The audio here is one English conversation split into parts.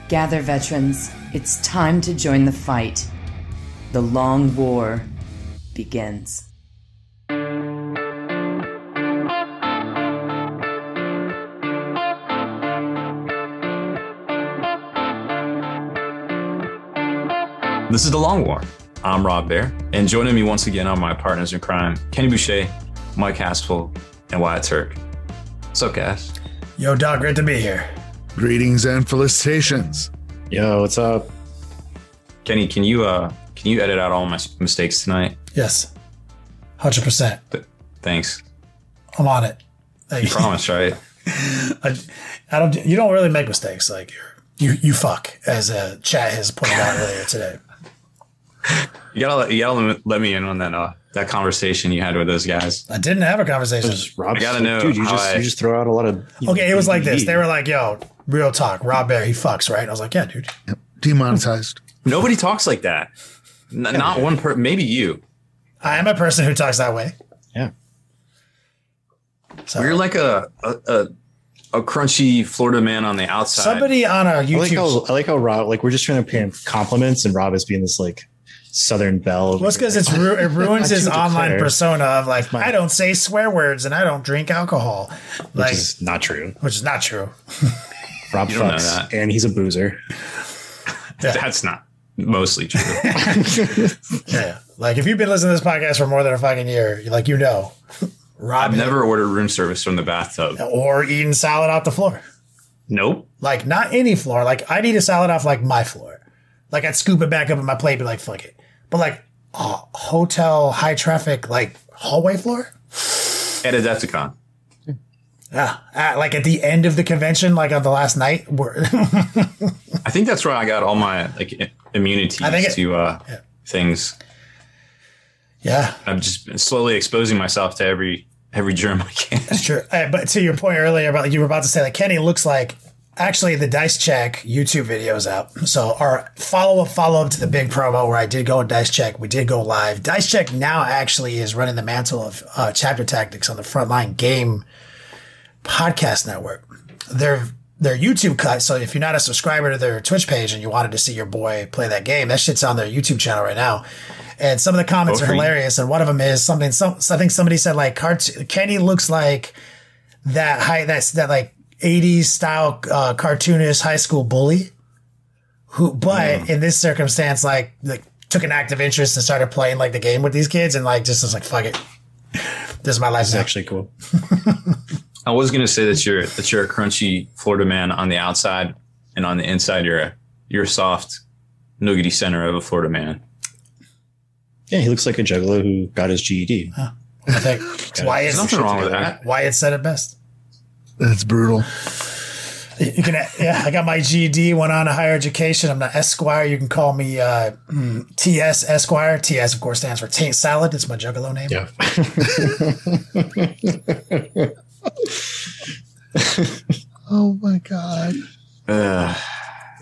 Gather, veterans. It's time to join the fight. The long war begins. This is The Long War. I'm Rob Baer, and joining me once again are my partners in crime, Kenny Boucher, Mike Haspil, and Wyatt Turk. What's up, guys? Yo, dog, great to be here. Greetings and felicitations. Yo, what's up? Kenny, can you edit out all my mistakes tonight? Yes, 100%. Thanks. I'm on it. You promise, right? I don't. You don't really make mistakes. Like you fuck, as chat has pointed out earlier today. You gotta let me in on that conversation you had with those guys. I didn't have a conversation. I gotta know, dude. You just throw out a lot of. Okay, it was like this. They were like, "Yo, real talk, Rob Baer, he fucks, right?" And I was like, "Yeah, dude." Yep. Demonetized. Nobody talks like that. Not one person. Maybe you. I am a person who talks that way. Yeah. So You're like a crunchy Florida man on the outside. somebody on our YouTube. I like how Rob, like, we're just trying to pay him compliments, and Rob is being this like Southern belle. Well, it's because it ruins his online persona of like, I don't say swear words and I don't drink alcohol, which is not true. Which is not true. Rob fucks, and he's a boozer. Yeah. That's not mostly true. Yeah, like if you've been listening to this podcast for more than a fucking year, Rob. I've never ordered room service from the bathtub or eaten salad off the floor. Nope. Like not any floor. Like I'd eat a salad off like my floor. Like I'd scoop it back up in my plate, be like, fuck it. But like hotel, high traffic, like hallway floor. At a Decepticon. Yeah. Like at the end of the convention, like on the last night. I think that's where I got all my like immunity to things. Yeah. I'm just slowly exposing myself to every germ I can. That's true. But to your point earlier about like you were about to say, like Kenny looks like actually the Dice Check YouTube video is out. So our follow up to the big promo where I did go with Dice Check. We did go live. Dice Check now actually is running the mantle of Chapter Tactics on the Frontline Game podcast network. Their YouTube cut. So if you're not a subscriber to their Twitch page and you wanted to see your boy play that game, that shit's on their YouTube channel right now. And some of the comments are hilarious. And one of them is I think somebody said like Kenny looks like that like 80s style cartoonist high school bully but in this circumstance, like took an active interest and started playing like the game with these kids and like just was like, fuck it. This is my life. This is actually cool. I was going to say that you're a crunchy Florida man on the outside, and on the inside, you're a soft, nuggety center of a Florida man. Yeah, he looks like a juggalo who got his GED. Huh. I think There's nothing wrong with that. Wyatt said it best. That's brutal. You can, I got my GED, went on to higher education. I'm not Esquire. You can call me TS Esquire. TS, of course, stands for Taint Salad. It's my juggalo name. Yeah. Oh my God. Yeah,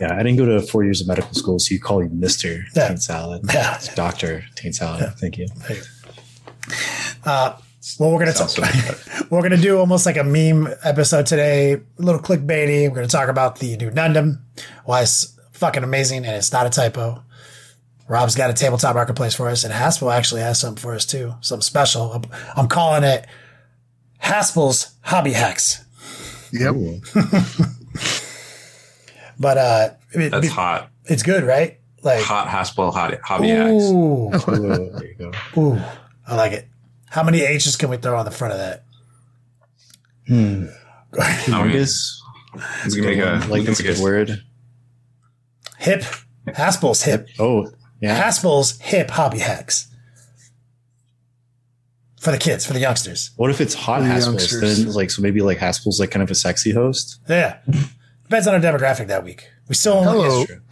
I didn't go to 4 years of medical school, so you call you Mr. Yeah. Taint Salad. Yeah. Dr. Taint Salad. Yeah. Thank you. Well, we're going to do almost like a meme episode today, a little clickbaity. We're going to talk about the new Nundum, why it's fucking amazing and it's not a typo. Rob's got a tabletop marketplace for us, and Haspil actually has something for us too, something special. I'm calling it Haspil's Hobby Hacks. Yep. But that's hot. It's good, right? Like hot Haspil hobby hacks. Ooh, there you go. Ooh, I like it. How many H's can we throw on the front of that? Humongous. It's gonna make that's a good word. Hip. Haspil's hip. Oh, yeah. Haspil's hip hobby hacks. For the kids, for the youngsters. What if it's hot Haspil's? Then so maybe like Haspil's like kind of a sexy host. Yeah. Depends on our demographic that week. We still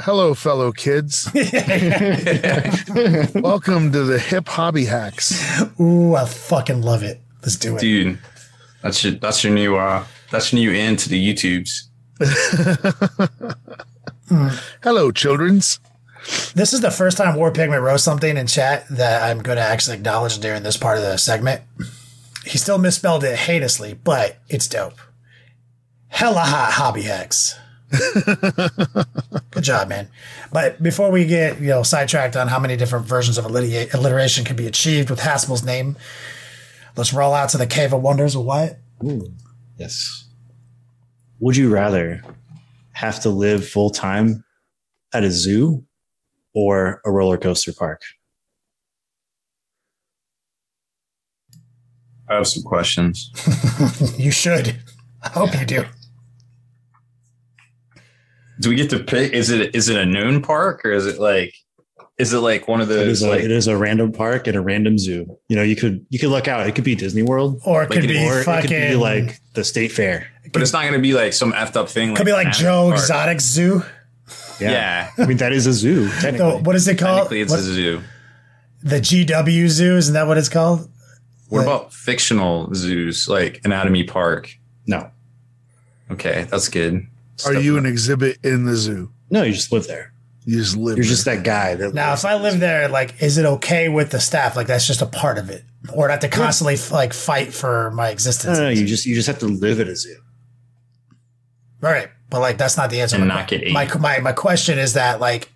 hello, fellow kids. Welcome to the Hip Hobby Hacks. Ooh, I fucking love it. Let's do it, dude. That's your new in to the YouTubes. Hello, childrens. This is the first time War Pigment wrote something in chat that I'm going to actually acknowledge during this part of the segment. He still misspelled it heinously, but it's dope. Hella hot hobby hacks. job, man. But before we get sidetracked on how many different versions of alliteration can be achieved with Haspil's name, let's roll out to the Cave of Wonders with Wyatt. Ooh, yes. Would you rather have to live full time at a zoo or a roller coaster park? I have some questions. You should. I hope you do. Do we get to pick? Is it a known park or is it like one of those? It is a random park and a random zoo. You could look out. It could be Disney World, or it could be like the State Fair. But it's not going to be like some effed up thing. It could be like Joe Exotic Zoo. Yeah. I mean, that is a zoo. So what is it called? Technically, it's a zoo. The GW Zoo, isn't that what it's called? What about fictional zoos like Anatomy Park? No. Okay, that's good. Are you an exhibit in the zoo? No, you just live there. You just live. You're just that guy. Now, if I live there, like, is it okay with the staff? Like, that's just a part of it, or not to constantly fight for my existence? No, you just have to live at a zoo. All right, but like that's not the answer. And not get ate. My question is that like,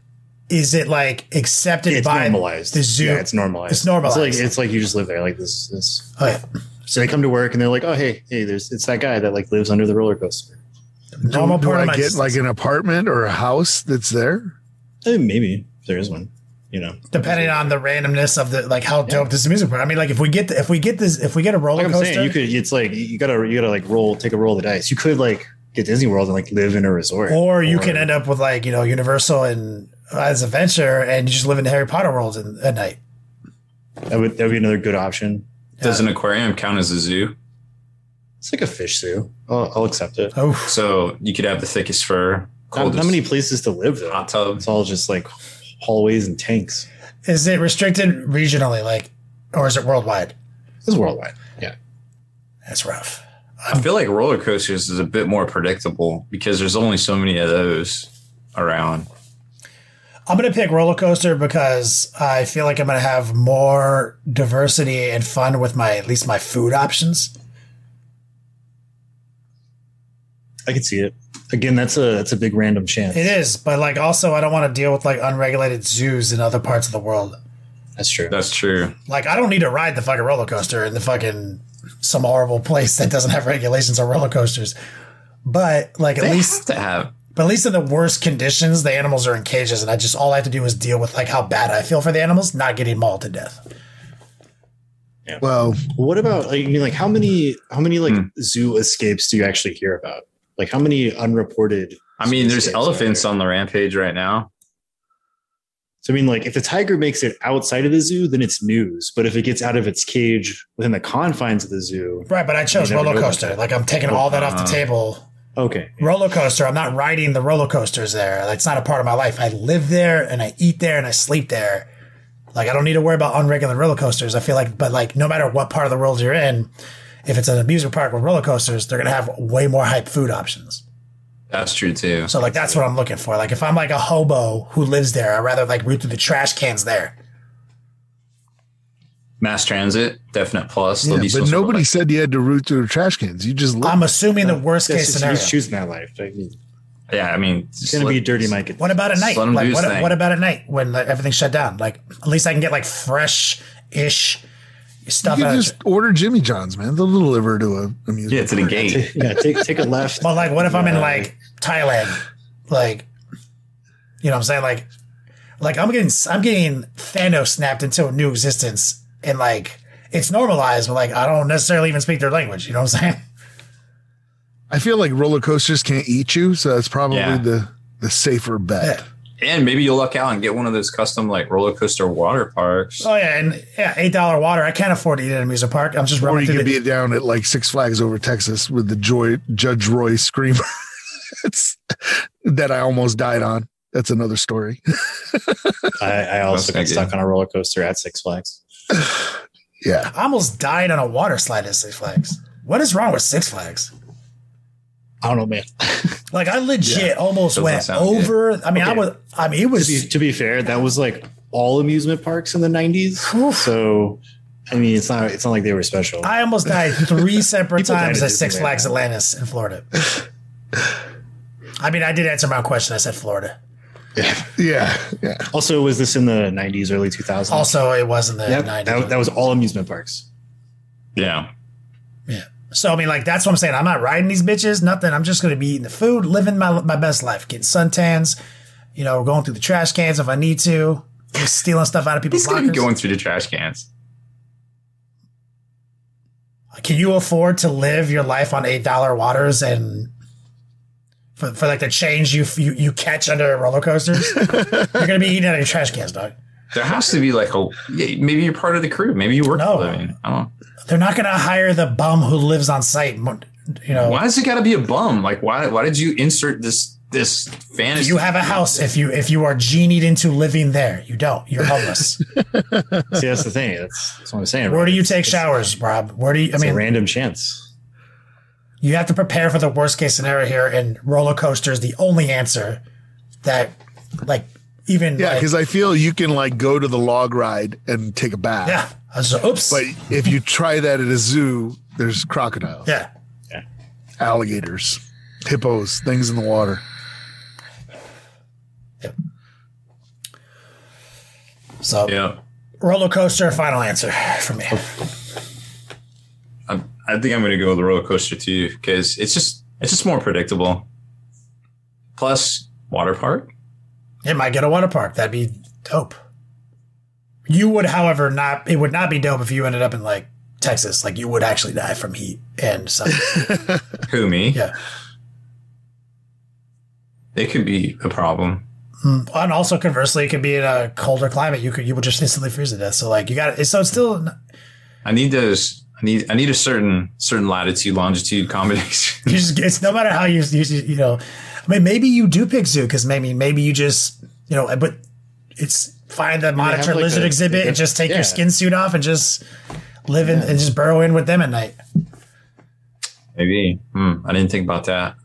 is it like accepted by normalized. the zoo? Yeah, it's normalized. It's normalized. It's like you just live there. Like this. Okay. So they come to work and they're like, oh hey, it's that guy that like lives under the roller coaster. Normal Do part I of my get existence. like an apartment or a house that's there? Maybe if there is one. Depending on the randomness of the like how dope this music park. I mean, like if we get a roller Like I'm coaster, saying, you could. It's like you gotta like take a roll of the dice. You could like get Disney World and like live in a resort, or you can end up with like Universal and as Adventure, and you just live in the Harry Potter world at night. That would be another good option. Does an aquarium count as a zoo? It's like a fish zoo. I'll accept it. Oh, So you could have the thickest fur. How many places to live though? Hot tub. It's all just like hallways and tanks. is it restricted regionally, like, or is it worldwide? It's worldwide. Yeah. That's rough. I feel like roller coasters is a bit more predictable because there's only so many of those around. I'm going to pick roller coaster because I feel like I'm going to have more diversity and fun with at least my food options. I can see it. Again, that's a big random chance. It is, but like also I don't want to deal with like unregulated zoos in other parts of the world. That's true. That's true. Like I don't need to ride the fucking roller coaster in the fucking some horrible place that doesn't have regulations on roller coasters. But like They have to have. But at least in the worst conditions, the animals are in cages, and all I have to do is deal with like how bad I feel for the animals, not getting mauled to death. Yeah. Well, What about like how many like zoo escapes do you actually hear about? Like how many unreported? I mean, there's escapes elephants are there? on the rampage right now. So I mean, like if the tiger makes it outside of the zoo, then it's news. But if it gets out of its cage within the confines of the zoo, Right, but I chose You never roller know coaster. about Like I'm taking all that off the table. okay. Roller coaster. I'm not riding the roller coasters there. That's not a part of my life. I live there and I eat there and I sleep there. Like I don't need to worry about unregulated roller coasters. I feel like, but like no matter what part of the world you're in, if it's an amusement park with roller coasters, they're gonna have way more hype food options. That's true too. So like that's what I'm looking for. Like if I'm like a hobo who lives there, I'd rather like root through the trash cans there. Mass transit, definite plus. yeah, There'll be but some nobody sort said you had to root through the trash cans. You just live. I'm assuming the worst case scenario. He's choosing that life. Like, it's of, yeah, I mean, gonna be dirty, Mike. What about at night? Just let 'em do Like his thing. what about at night when like, everything's shut down? Like at least I can get like fresh-ish you stuff. can just order Jimmy John's, man. They'll deliver to a amusement. Yeah, to the park. gate. Take a left. But like, what if I'm in like Thailand? Like, you know what I'm saying? Like I'm getting Thanos snapped into a new existence, and like it's normalized, but like I don't necessarily even speak their language. You know what I'm saying? I feel like roller coasters can't eat you, so that's probably Yeah. the safer bet. Yeah. And maybe you'll luck out and get one of those custom like roller coaster water parks. Oh yeah, and yeah, $8 water. I can't afford to eat at an amusement park. I'm just Or running you through could be down at like Six Flags over Texas with the Judge Roy screamer. That I almost died on. That's another story. I also got That's stuck good. on a roller coaster at Six Flags. Yeah. I almost died on a water slide at Six Flags. What is wrong with Six Flags? I don't know, man. Like I legit almost Doesn't went sound good. over. I mean, Okay. it was. to be fair, that was like all amusement parks in the 90s. Oof. So, I mean, it's not like they were special. I almost died 3 separate People died times at at Six Disneyland. Flags Atlantis in Florida. I mean, I did answer my question. I said Florida. Yeah. Also, was this in the 90s, early 2000s? Also, it was in the 90s. That was all amusement parks. Yeah. Yeah. So, I mean, like, that's what I'm saying. I'm not riding these bitches, nothing. I'm just going to be eating the food, living my best life, getting suntans, going through the trash cans if I need to, just stealing stuff out of people's lockers. He's going through the trash cans. Can you afford to live your life on $8 waters and for like the change you catch under roller coasters? You're going to be eating out of your trash cans, dog. There has to be like maybe you're part of the crew. Maybe you work for a living. I don't know. They're not going to hire the bum who lives on site. Why does it got to be a bum? Like, why did you insert this fantasy? You have a house if you are genied into living there. You don't. You're homeless. See, that's the thing. That's what I'm saying. Where do you take showers, Rob? It's a random chance. You have to prepare for the worst case scenario here, and roller coaster is the only answer that, like, even. Yeah, because I feel you can, like, go to the log ride and take a bath. Yeah. Oops. But if you try that at a zoo, there's crocodiles. Yeah. Alligators, hippos, things in the water. Yep. So, roller coaster, final answer for me. I think I'm going to go with the roller coaster too, because it's just more predictable. Plus, water park. It might get a water park. That'd be dope. You would, however, it would not be dope if you ended up in, like, Texas. Like, you would actually die from heat and sun. Who, me? Yeah. It could be a problem. And also, conversely, it could be in a colder climate. You would just instantly freeze to death. So, like, you got it. So it's still. I need those. I need a certain latitude, longitude combination. It's no matter how you I mean, maybe you do pick zoo because maybe you just but it's find the monitor lizard exhibit and just take your skin suit off and just live in and just burrow in with them at night. Maybe. I didn't think about that.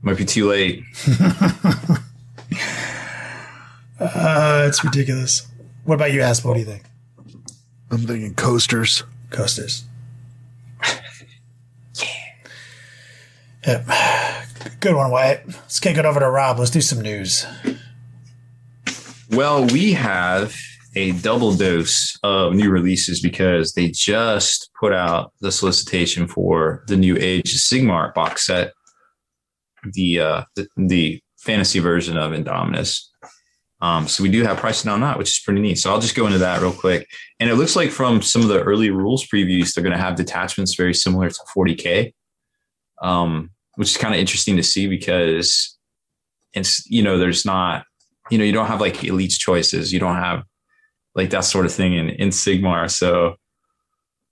Might be too late. It's ridiculous. What about you, Haspil? What do you think? I'm thinking coasters. Coasters. Yep. Good one, Wyatt. Let's kick it over to Rob. Let's do some news. Well, we have a double dose of new releases because they just put out the solicitation for the new Age of Sigmar box set, the fantasy version of Indominus. So we do have pricing on that, which is pretty neat. So I'll just go into that real quick. And it looks like from some of the early rules previews, they're going to have detachments very similar to 40K, which is kind of interesting to see because it's, there's not, you don't have like elite choices. You don't have like that sort of thing in Sigmar. So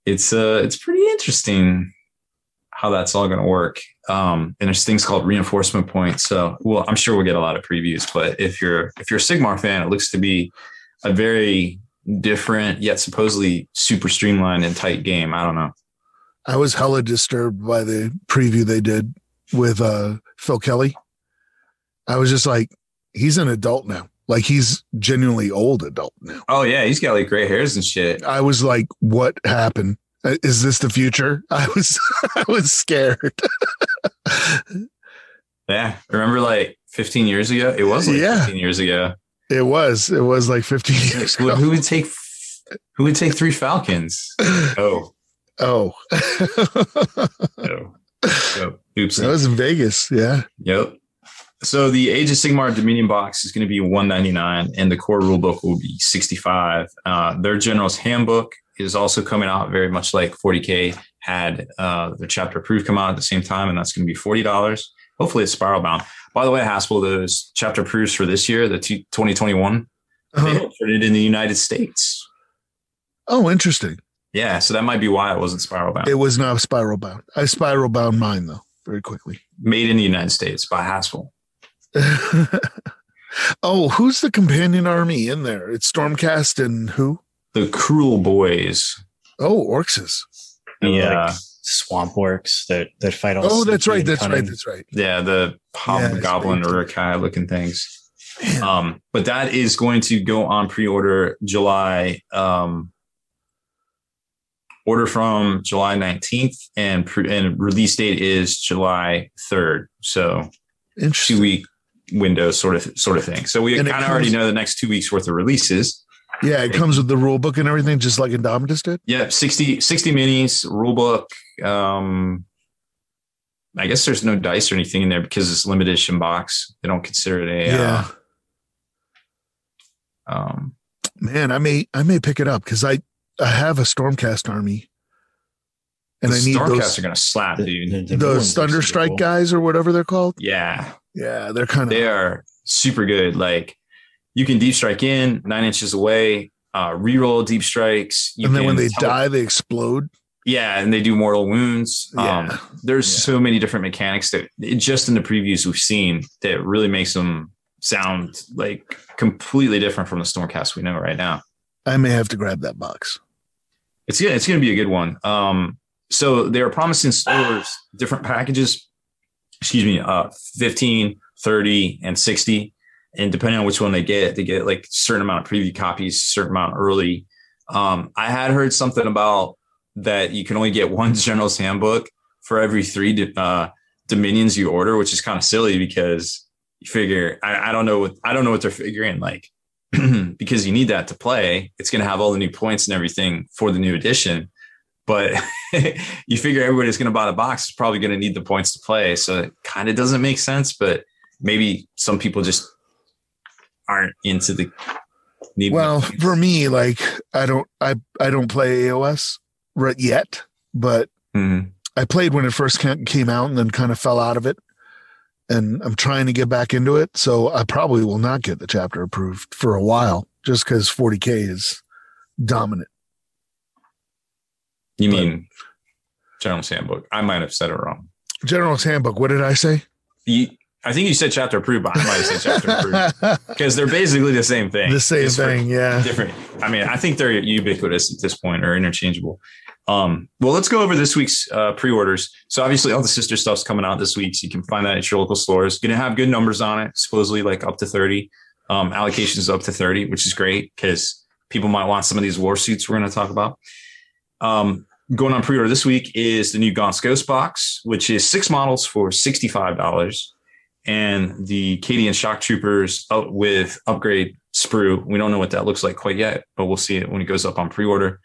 it's pretty interesting how that's all going to work. And there's things called reinforcement points. So, well, I'm sure we'll get a lot of previews, but if you're a Sigmar fan, it looks to be a very different yet supposedly super streamlined and tight game. I don't know. I was hella disturbed by the preview they did with Phil Kelly. I was just like, he's an adult now. Like he's genuinely old adult now. Oh yeah, he's got like gray hairs and shit. I was like, what happened? Is this the future? I was scared. Yeah. Remember like 15 years ago? It was like 15 years ago. It was like 15 years ago. Who would take 3 Falcons? Oh. Oops. That was in Vegas. Yeah. Yep. So the Age of Sigmar Dominion box is going to be $199 and the core rulebook will be $65. Their General's Handbook is also coming out very much like 40K had their chapter approved come out at the same time, and that's going to be $40. Hopefully it's spiral bound. By the way, Haspil, those chapter approves for this year, the 2021, they printed in the United States. Oh, interesting. Yeah, so that might be why it wasn't spiral bound. It was not spiral bound. I spiral bound mine though very quickly. Made in the United States by Haspil. Oh, who's the companion army in there? It's Stormcast and who? The Cruel Boys. Oh, Orxes. Yeah. Like swamp orcs that fight all. Oh, that's right. That's right. Yeah, the hobgoblin Urukai looking things. But that is going to go on pre-order July. Order from July 19th and release date is July 3rd. So 2 week window sort of thing. So we kind of already know the next 2 weeks worth of releases. Yeah, it comes with the rule book and everything, just like Indomitus did. Yeah, 60 minis, rule book. I guess there's no dice or anything in there because it's limited edition box. They don't consider it a. Man, I may pick it up because I have a Stormcast army, and I need Stormcast those. Are gonna slap, dude. Those Thunderstrike guys or whatever they're called. Yeah, they are super good. Like you can deep strike in 9 inches away, reroll deep strikes, and then when they die, they explode. Yeah, and they do mortal wounds. There's so many different mechanics that just in the previews we've seen that really makes them sound like completely different from the Stormcast we know right now. I may have to grab that box. It's going to be a good one. So they're promising stores different packages. 15, 30, and 60. And depending on which one they get like a certain amount of preview copies, certain amount early. I had heard something about that you can only get one General's Handbook for every 3 Dominions you order, which is kind of silly because you figure I don't know what they're figuring, like because you need that to play. It's going to have all the new points and everything for the new edition, but you figure everybody's going to buy the box is probably going to need the points to play. So it kind of doesn't make sense, but maybe some people just aren't into the need. Well, for me, like I don't play AOS right yet, but I played when it first came out and then kind of fell out of it. And I'm trying to get back into it. So I probably will not get the chapter approved for a while just because 40K is dominant. You mean General's Handbook? I might have said it wrong. General's Handbook. What did I say? I think you said chapter approved, but I might have said chapter approved because they're basically the same thing. The same thing, yeah. Different. I mean, I think they're ubiquitous at this point or interchangeable. Well, let's go over this week's pre-orders. So obviously all the sister stuff's coming out this week. So you can find that at your local stores. Going to have good numbers on it, supposedly like up to 30. Allocations up to 30, which is great because people might want some of these Warsuits we're going to talk about. Going on pre-order this week is the new Gaunt's Ghost box, which is 6 models for $65. And the Cadian Shock Troopers with upgrade sprue. We don't know what that looks like quite yet, but we'll see it when it goes up on pre-order.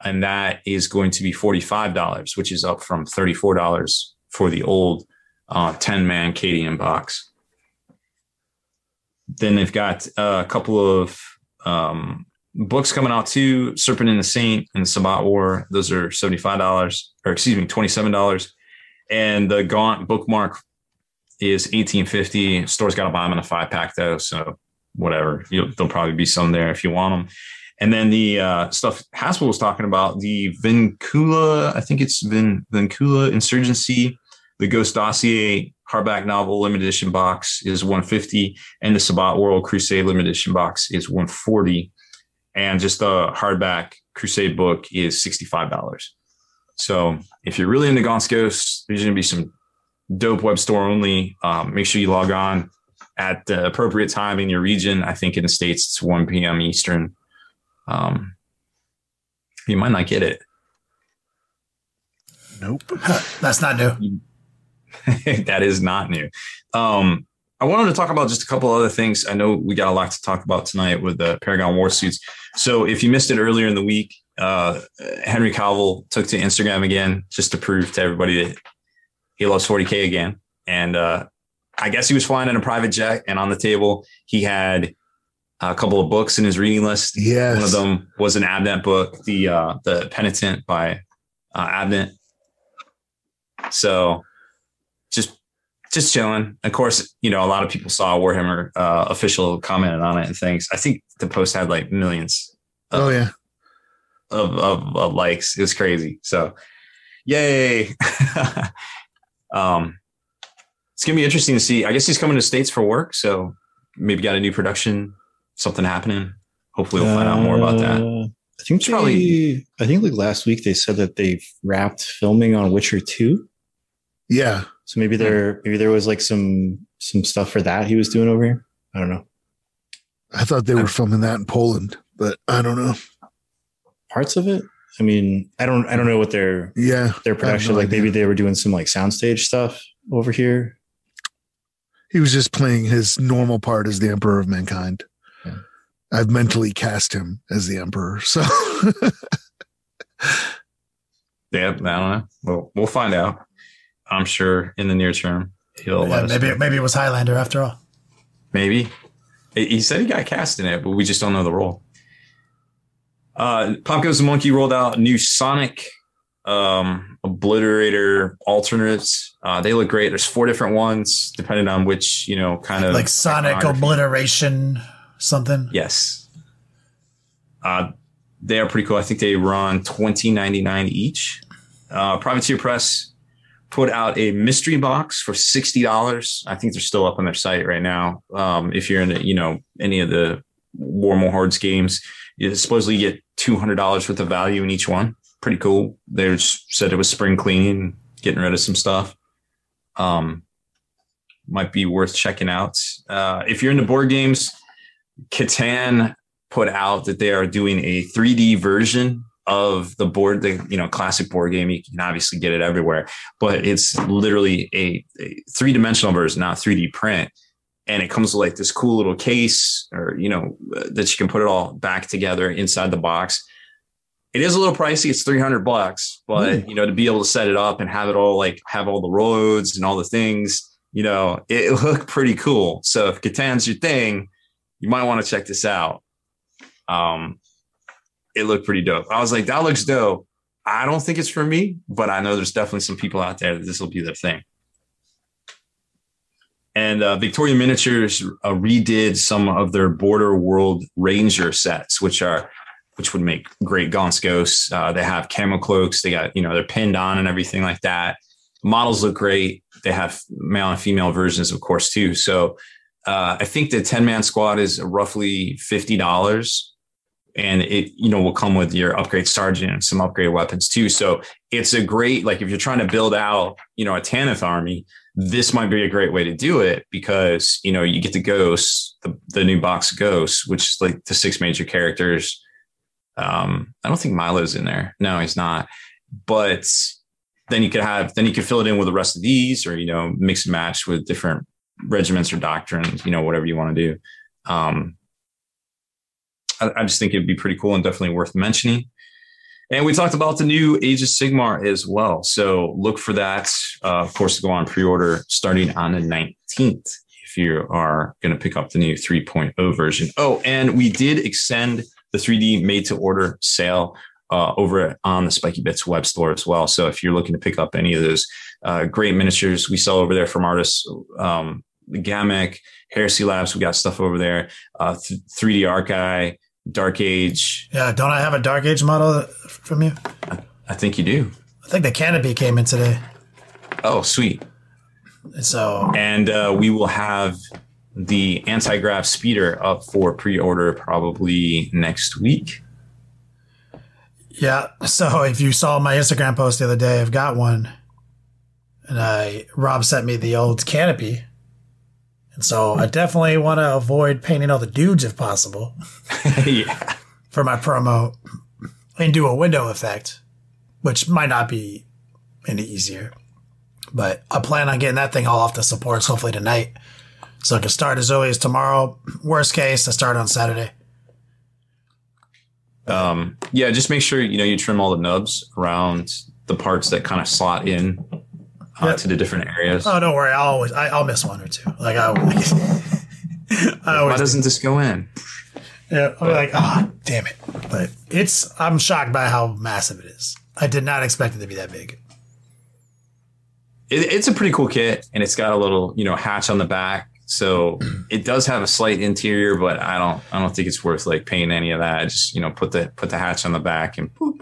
And that is going to be $45, which is up from $34 for the old 10-man Cadian box. Then they've got a couple of books coming out too. Serpent and the Saint and the Sabbat War. Those are $27. And the Gaunt bookmark is $18.50. Store's got to buy them in a 5-pack though, so whatever. There'll probably be some there if you want them. And then the stuff Haspil was talking about, the Vincula, I think it's Vincula Insurgency, the Ghost Dossier hardback novel limited edition box is $150, and the Sabbat World Crusade limited edition box is $140, and just the hardback Crusade book is $65. So if you're really into Gaunt's Ghosts, there's going to be some dope web store only. Make sure you log on at the appropriate time in your region. I think in the States it's 1 p.m. Eastern. You might not get it. Nope. That's not new. That is not new. I wanted to talk about just a couple other things. I know we got a lot to talk about tonight with the Paragon Warsuits. So if you missed it earlier in the week, Henry Cavill took to Instagram again just to prove to everybody that he loves 40K again. And I guess he was flying in a private jet, and on the table he had a couple of books in his reading list. Yes. One of them was an Abnett book, the Penitent by Abnett. So just chilling. Of course, a lot of people saw Warhammer official commented on it and things. I think the post had like millions of likes. It was crazy. So yay. It's gonna be interesting to see. I guess he's coming to States for work, so maybe got a new production, something happening. Hopefully we'll find out more about that. I think like last week they said that they've wrapped filming on Witcher 2. Yeah. So maybe there was like some stuff for that he was doing over here. I don't know. I thought they were filming that in Poland, but I don't know. Parts of it. I mean, I don't know what their production, like maybe they were doing some like soundstage stuff over here. He was just playing his normal part as the Emperor of Mankind. Yeah. I've mentally cast him as the Emperor. So yeah, I don't know. Well, we'll find out. I'm sure in the near term he'll let us know. Maybe it was Highlander after all. Maybe. He said he got cast in it, but we just don't know the role. Pop Goes the Monkey rolled out new Sonic Obliterator alternates. They look great. There's 4 different ones, depending on which, kind of like Sonic Obliteration something. Yes. They are pretty cool. I think they run $20.99 each. Privateer Press put out a mystery box for $60. I think they're still up on their site right now. If you're in any of the War More Hordes games, you supposedly get $200 worth of value in each one. Pretty cool. They just said it was spring cleaning, getting rid of some stuff. Might be worth checking out. If you're into board games, Catan put out that they are doing a 3D version of the board, the classic board game. You can obviously get it everywhere, but it's literally a 3-dimensional version, not 3D print. And it comes with like this cool little case, or that you can put it all back together inside the box. It is a little pricey. It's $300, but to be able to set it up and have it all, like have all the roads and all the things, it looked pretty cool. So if Catan's your thing, you might want to check this out. It looked pretty dope. I was like, that looks dope. I don't think it's for me, but I know there's definitely some people out there that this will be their thing. And Victoria Miniatures redid some of their Border World Ranger sets, which would make great Gaunt's Ghosts. They have camo cloaks. They got, they're pinned on and everything like that. Models look great. They have male and female versions, of course, too. So I think the 10-man squad is roughly $50. And it, will come with your upgrade sergeant and some upgrade weapons too. So it's a great, like if you're trying to build out, a Tanith army, this might be a great way to do it because, you get the ghosts, the new box of ghosts, which is like the 6 major characters. I don't think Milo's in there. No, he's not. But then you could fill it in with the rest of these, or, mix and match with different regiments or doctrines, whatever you want to do. I just think it'd be pretty cool and definitely worth mentioning. And we talked about the new Age of Sigmar as well. So look for that, of course, to go on pre-order starting on the 19th if you are going to pick up the new 3.0 version. Oh, and we did extend the 3D made-to-order sale over on the Spiky Bits web store as well. So if you're looking to pick up any of those great miniatures we sell over there from artists, the Gamek, Heresy Labs, we got stuff over there, 3D Archive, Dark Age. Yeah, don't I have a Dark Age model from you? I think you do. I think the canopy came in today. Oh, sweet. And we will have the anti-grav speeder up for pre-order probably next week. Yeah, so if you saw my Instagram post the other day, I've got one. And Rob sent me the old canopy. And so I definitely want to avoid painting all the dudes if possible. Yeah. For my promo. And do a window effect, which might not be any easier. But I plan on getting that thing all off the supports hopefully tonight. So I can start as early as tomorrow. Worst case, I start on Saturday. Yeah, just make sure, you trim all the nubs around the parts that kind of slot in. Yep. To the different areas. Oh, don't worry. I'll miss one or two. Like why doesn't this go in? Yeah, I'll be like, damn it. But I'm shocked by how massive it is. I did not expect it to be that big. It's a pretty cool kit, and it's got a little, hatch on the back. So it does have a slight interior, but I don't think it's worth like paying any of that. Just, put the hatch on the back and boop.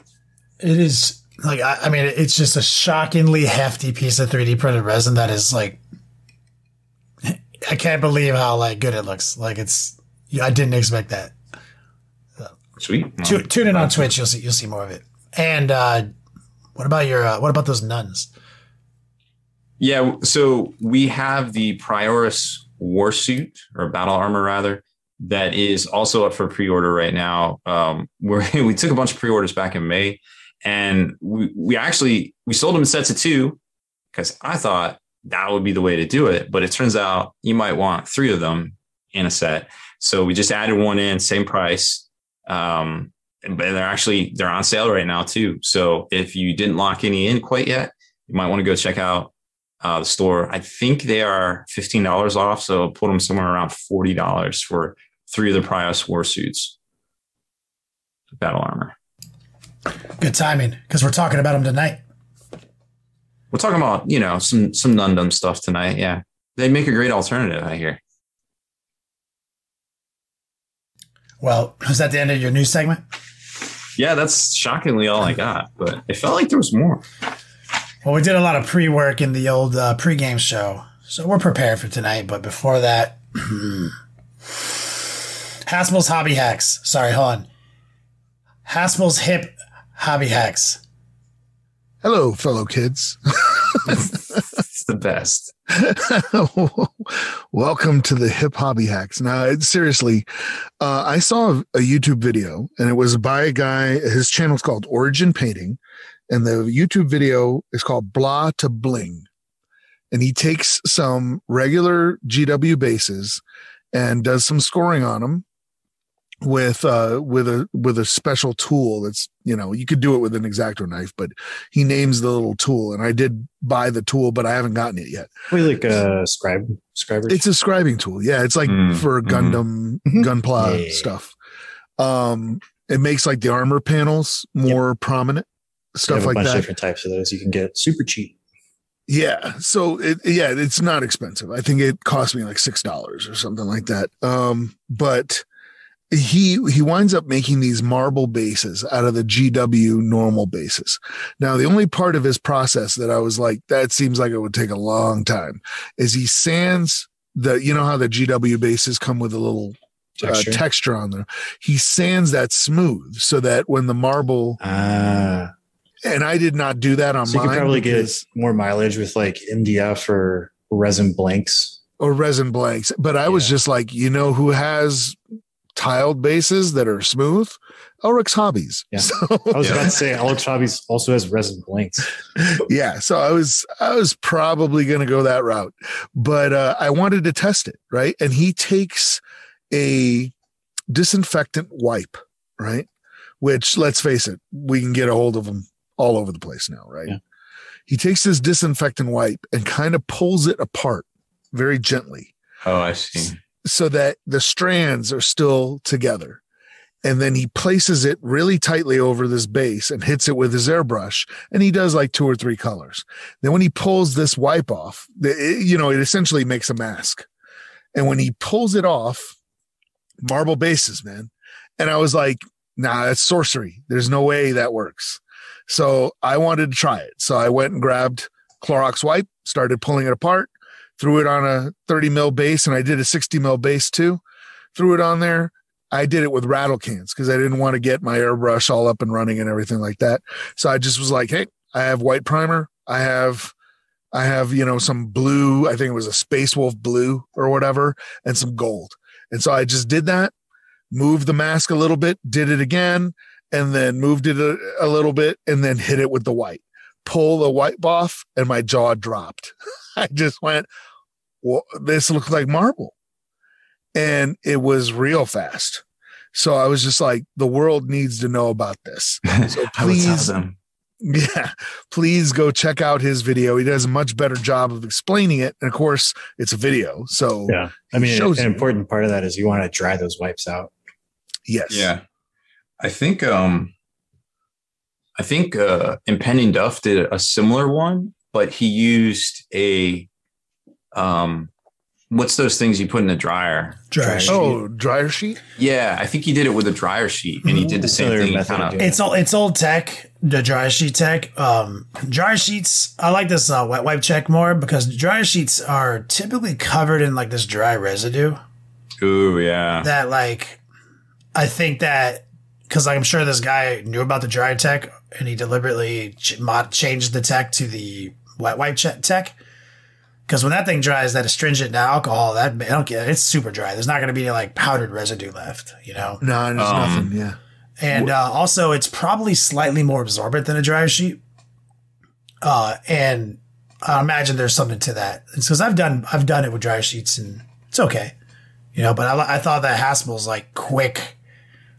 It is. Like, I mean, it's just a shockingly hefty piece of 3D printed resin that is like, I can't believe how like good it looks. Like I didn't expect that. So, sweet. Tune in on Twitch. You'll see more of it. And what about those nuns? Yeah. So we have the Prioris Warsuit, or battle armor rather, that is also up for pre-order right now. We took a bunch of pre-orders back in May. And we sold them in sets of 2 because I thought that would be the way to do it. But it turns out you might want 3 of them in a set. So we just added one in, same price. But they're on sale right now too. So if you didn't lock any in quite yet, you might want to go check out the store. I think they are $15 off. So put them somewhere around $40 for 3 of the Prios Warsuits. Battle armor. Good timing, because we're talking about them tonight. We're talking about, some Nundum stuff tonight. Yeah. They make a great alternative, I hear. Well, is that the end of your news segment? Yeah, that's shockingly all I got, but it felt like there was more. Well, we did a lot of pre-work in the old pre-game show, so we're prepared for tonight. But before that, Haspil's Hobby Hacks. Sorry, hold on. Haspil's Hip Hobby Hacks. Hello, fellow kids. It's the best. Welcome to the Hip Hobby Hacks. Now, seriously, I saw a YouTube video, and it was by a guy. His channel is called Origin Painting, and the YouTube video is called Blah to Bling. And he takes some regular GW bases and does some scoring on them with a special tool that's, you could do it with an X-Acto knife, but he names the little tool, and I did buy the tool, but I haven't gotten it yet. Like a scriber? It's a scribing tool. Yeah. It's like for Gundam, Gunpla stuff. It makes like the armor panels more prominent, stuff like that. A bunch of different types of those you can get super cheap. Yeah. So it's not expensive. I think it cost me like $6 or something like that. But he winds up making these marble bases out of the GW normal bases. Now, the only part of his process that I was like, that seems like it would take a long time, is he sands how the GW bases come with a little texture on there. He sands that smooth so that when the marble, and I did not do that on mine. You can probably get more mileage with like MDF or resin blanks. But I was just like, who has tiled bases that are smooth? Ulrich's Hobbies. Yeah. So, I was about to say Ulrich's Hobbies also has resin blanks. Yeah. So I was probably going to go that route, but I wanted to test it. Right. And he takes a disinfectant wipe, right? Which, let's face it, we can get a hold of them all over the place now. Right. Yeah. He takes this disinfectant wipe and kind of pulls it apart very gently. Oh, I see. So that the strands are still together. And then he places it really tightly over this base and hits it with his airbrush. And he does like 2 or 3 colors. Then when he pulls this wipe off, it essentially makes a mask. And when he pulls it off, marble bases, man. And I was like, nah, that's sorcery. There's no way that works. So I wanted to try it. So I went and grabbed Clorox wipe, started pulling it apart, threw it on a 30 mil base, and I did a 60 mil base too. Threw it on there. I did it with rattle cans because I didn't want to get my airbrush all up and running and everything like that. So I just was like, hey, I have white primer. I have, some blue. I think it was a Space Wolf blue or whatever, and some gold. And so I just did that, moved the mask a little bit, did it again, and then moved it a little bit, and then hit it with the white. Pull the wipe off, and my jaw dropped. I just went, well, this looks like marble. And it was real fast. So I was just like, the world needs to know about this. So please, please go check out his video. He does a much better job of explaining it. And of course, it's a video. So yeah, I mean, an important part of that is you want to dry those wipes out. Yes. Yeah. I think Impending Duff did a similar one, but he used a what's those things you put in the dryer? Dryer sheet. Oh, dryer sheet? Yeah, I think he did it with a dryer sheet, and he did the same thing. It's old tech, the dryer sheet tech. Dryer sheets, I like this wet wipe check more because dryer sheets are typically covered in like this dry residue. Ooh, yeah. That I think that because I'm sure this guy knew about the dry tech and he deliberately changed the tech to the wet wipe tech. Because when that thing dries, that astringent alcohol, it's super dry. There's not going to be any like powdered residue left, No, there's nothing. Yeah. And also, it's probably slightly more absorbent than a dryer sheet. And I imagine there's something to that. It's because I've done it with dryer sheets and it's okay, but I thought that Haspil's like quick,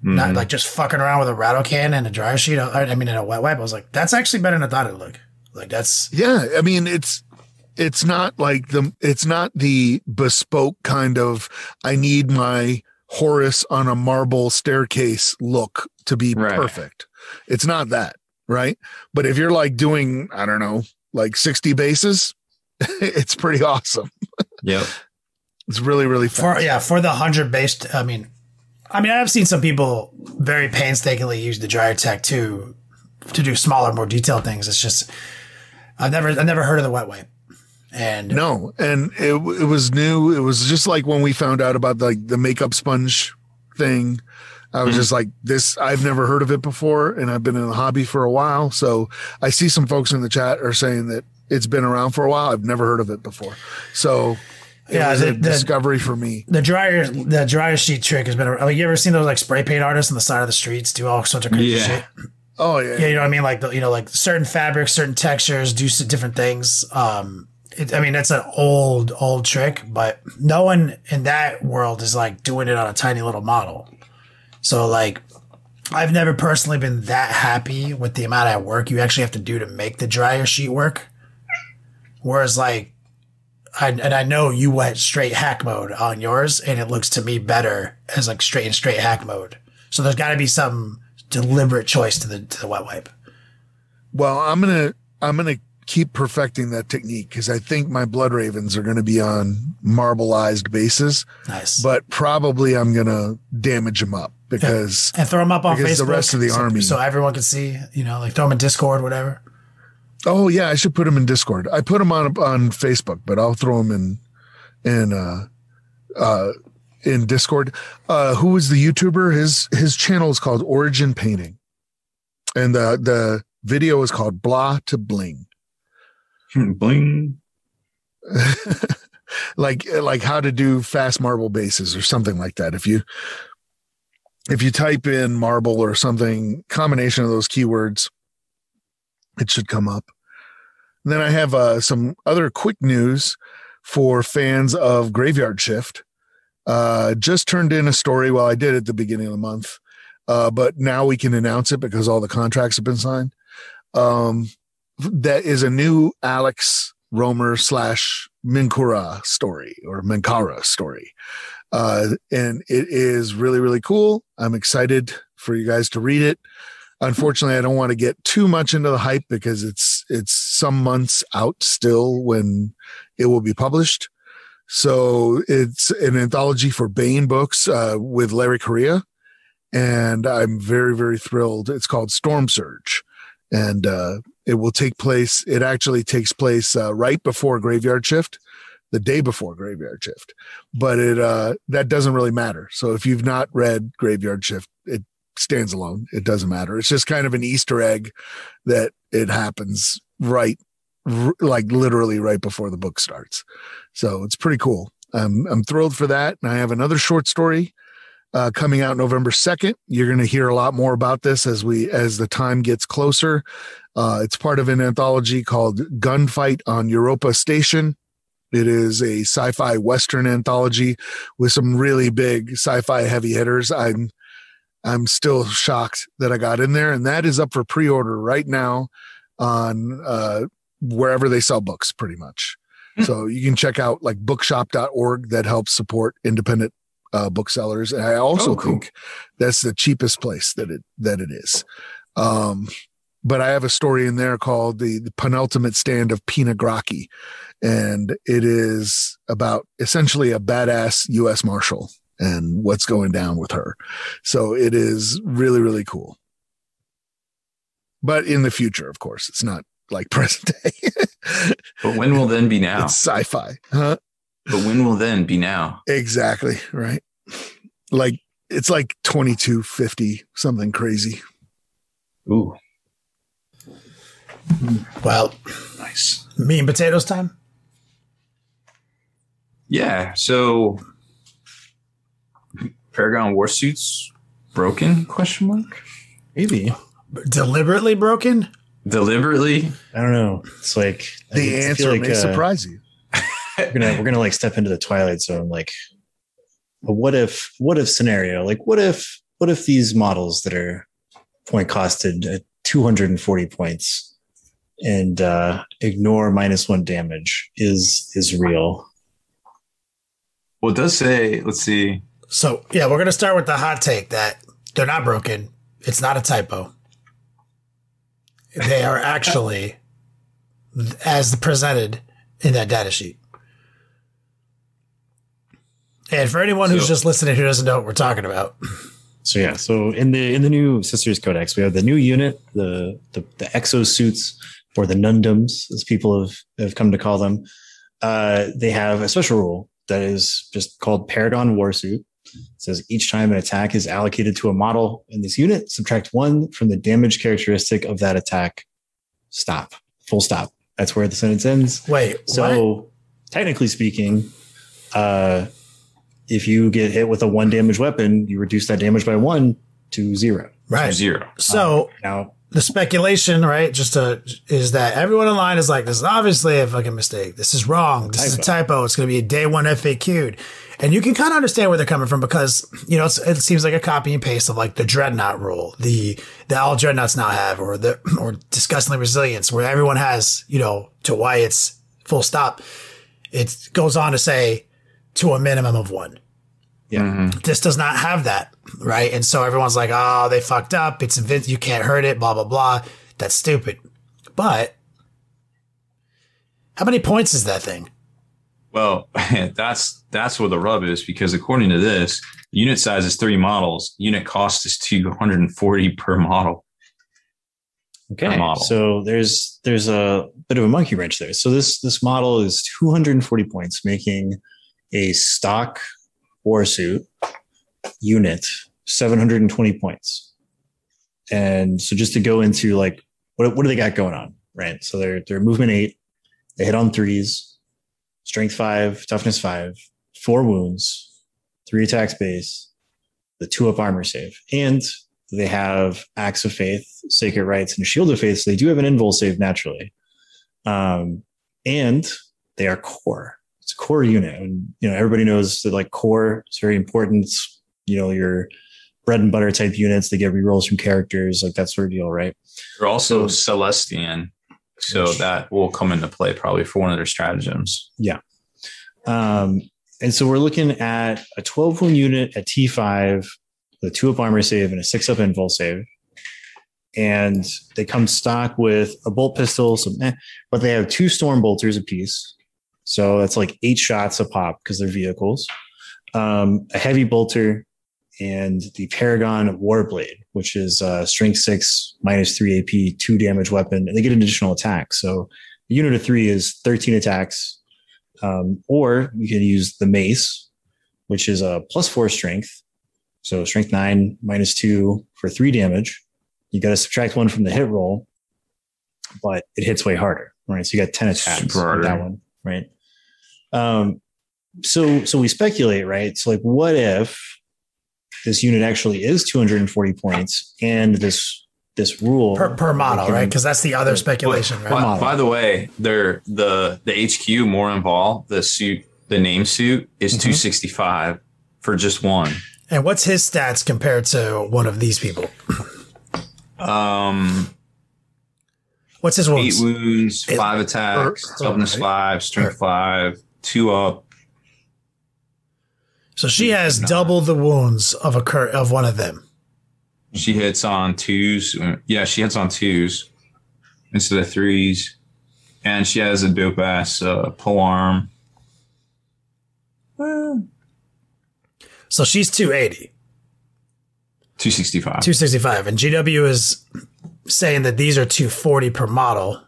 not like just fucking around with a rattle can and a dryer sheet. I mean, in a wet wipe, I was like, that's actually better than I thought it'd look. Like that's I mean, it's not like it's not the bespoke kind of I need my Horace on a marble staircase look to be perfect. It's not that, right? But if you're like doing, I don't know, like 60 bases, it's pretty awesome. Yep. It's really, really fast. For the 100 base. I mean, I've seen some people very painstakingly use the dryer tech to do smaller, more detailed things. It's just, I've never heard of the wet wipe. And no, and it was new. It was just like when we found out about like the makeup sponge thing. I was just like, this, I've never heard of it before, and I've been in the hobby for a while. So I see some folks in the chat are saying that it's been around for a while. I've never heard of it before. So it was a discovery for me. The dryer sheet trick has been, you ever seen those like spray paint artists on the side of the streets do all sorts of crazy shit? Oh yeah. Yeah. You know what I mean? Like, like certain fabrics, certain textures do different things. It's an old trick, but no one in that world is like doing it on a tiny little model. So like, I've never personally been that happy with the amount of work you actually have to do to make the dryer sheet work. Whereas like, I know you went straight hack mode on yours, and it looks to me better as like straight hack mode. So there's got to be some deliberate choice to the wet wipe. Well, I'm gonna keep perfecting that technique because I think my Blood Ravens are going to be on marbleized bases. Nice, but probably I'm gonna damage them up because and throw them up on Facebook. The rest of the army, so everyone can see. Like throw them in Discord, whatever. Oh yeah, I should put them in Discord. I put them on Facebook, but I'll throw them in Discord. Who was the YouTuber? His channel is called Origin Painting, and the video is called Blah to Bling. Bling. like how to do fast marble bases or something like that. If you type in marble or something, combination of those keywords, it should come up. And then I have some other quick news for fans of Graveyard Shift. Just turned in a story. Well, I did at the beginning of the month, but now we can announce it because all the contracts have been signed. That is a new Alex Romer / Minkura story or Minkara story. And it is really, really cool. I'm excited for you guys to read it. Unfortunately, I don't want to get too much into the hype because it's some months out still when it will be published. So it's an anthology for Bane Books with Larry Correia, and I'm very, very thrilled. It's called Storm Surge, and it will take place. It actually takes place right before Graveyard Shift, the day before Graveyard Shift, but that doesn't really matter. So if you've not read Graveyard Shift, it stands alone. It doesn't matter. It's just kind of an Easter egg that it happens like literally right before the book starts. So it's pretty cool. I'm thrilled for that. And I have another short story coming out November 2nd. You're going to hear a lot more about this as the time gets closer. It's part of an anthology called Gunfight on Europa Station. It is a sci-fi Western anthology with some really big sci-fi heavy hitters. I'm still shocked that I got in there, and that is up for pre-order right now on wherever they sell books, pretty much. So you can check out like bookshop.org that helps support independent booksellers. And I also think that's the cheapest place that it is. But I have a story in there called the Penultimate Stand of Pina Gracchi, and it is about essentially a badass U.S. Marshal and what's going down with her. So it is really, really cool. But in the future, of course, it's not like present day. But when will then be now? It's sci-fi. Huh? But when will then be now? Exactly. Right. Like it's like 2250, something crazy. Ooh. Well, nice. Meat and potatoes time? Yeah. So Paragon Warsuits broken? Question mark? Maybe. Deliberately broken? Deliberately? I don't know. It's like The answer may surprise you. we're gonna like step into the twilight zone. Like, a what if scenario? Like, what if these models that are point costed at 240 points and ignore -1 damage is real? Well, it does say, let's see. So, yeah, we're going to start with the hot take that they're not broken. It's not a typo. They are actually as presented in that data sheet. And for anyone who's just listening who doesn't know what we're talking about. So yeah, so in the new Sisters Codex, we have the new unit, the exosuits, or the Nundums, as people have come to call them. They have a special rule that is just called Paragon Warsuit. It says each time an attack is allocated to a model in this unit, subtract 1 from the damage characteristic of that attack. Stop. Full stop. That's where the sentence ends. Wait, so what? Technically speaking, if you get hit with a 1 damage weapon, you reduce that damage by 1 to 0. Right. To 0. So now the speculation, right, is that everyone online is like, this is obviously a fucking mistake. This is wrong. This is a typo. It's going to be a day 1 FAQ'd. And you can kind of understand where they're coming from because, you know, it seems like a copy and paste of like the Dreadnought rule, that all Dreadnoughts now have, or Disgustingly Resilience, where everyone has, you know, to Wyatt's full stop. It goes on to say to a minimum of 1. Yeah. Mm-hmm. This does not have that, right? And so everyone's like, oh, they fucked up. It's you can't hurt it, blah, blah, blah. That's stupid. But how many points is that thing? Well, that's where the rub is, because according to this, unit size is 3 models. Unit cost is 240 per model. Okay, so there's a bit of a monkey wrench there. So this model is 240 points, making a stock Warsuit unit 720 points. And so just to go into like what do they got going on, right? So they're movement 8, they hit on 3s, strength 5, toughness 5, 4 wounds, 3 attacks base, the 2-up armor save, and they have Axe of Faith, Sacred Rites, and Shield of Faith. So they do have an invul save naturally, and they are core. It's a core unit, and you know everybody knows that like core is very important. You know, your bread and butter type units, they get rerolls from characters, like that sort of deal, right? They're also Celestian, so that will come into play probably for one of their stratagems. Yeah. And so we're looking at a 12 wound unit at T5, the 2-up armor save and a 6-up invul save. And they come stock with a bolt pistol, but they have 2 storm bolters apiece. So that's like 8 shots a pop because they're vehicles. A heavy bolter and the Paragon Warblade, which is strength 6, -3 AP, 2 damage weapon, and they get an additional attack. So the unit of 3 is 13 attacks. Or you can use the Mace, which is a +4 strength. So strength 9, -2 for 3 damage. You got to subtract 1 from the hit roll, but it hits way harder, right? So you got 10 attacks with that one, right? So we speculate, right? So like, what if this unit actually is 240 points and this rule per model, right? Because that's the other speculation, right? By the way, the HQ more involved, the name suit is 265 for just 1. And what's his stats compared to one of these people? What's his wounds? 8 wounds, 5 attacks, toughness 5, strength 5, 2 up. So she has double the wounds of one of them. She hits on 2s. Yeah, she hits on 2s instead of 3s. And she has a dope ass pole arm. So she's 280. 265. 265. And GW is saying that these are 240 per model.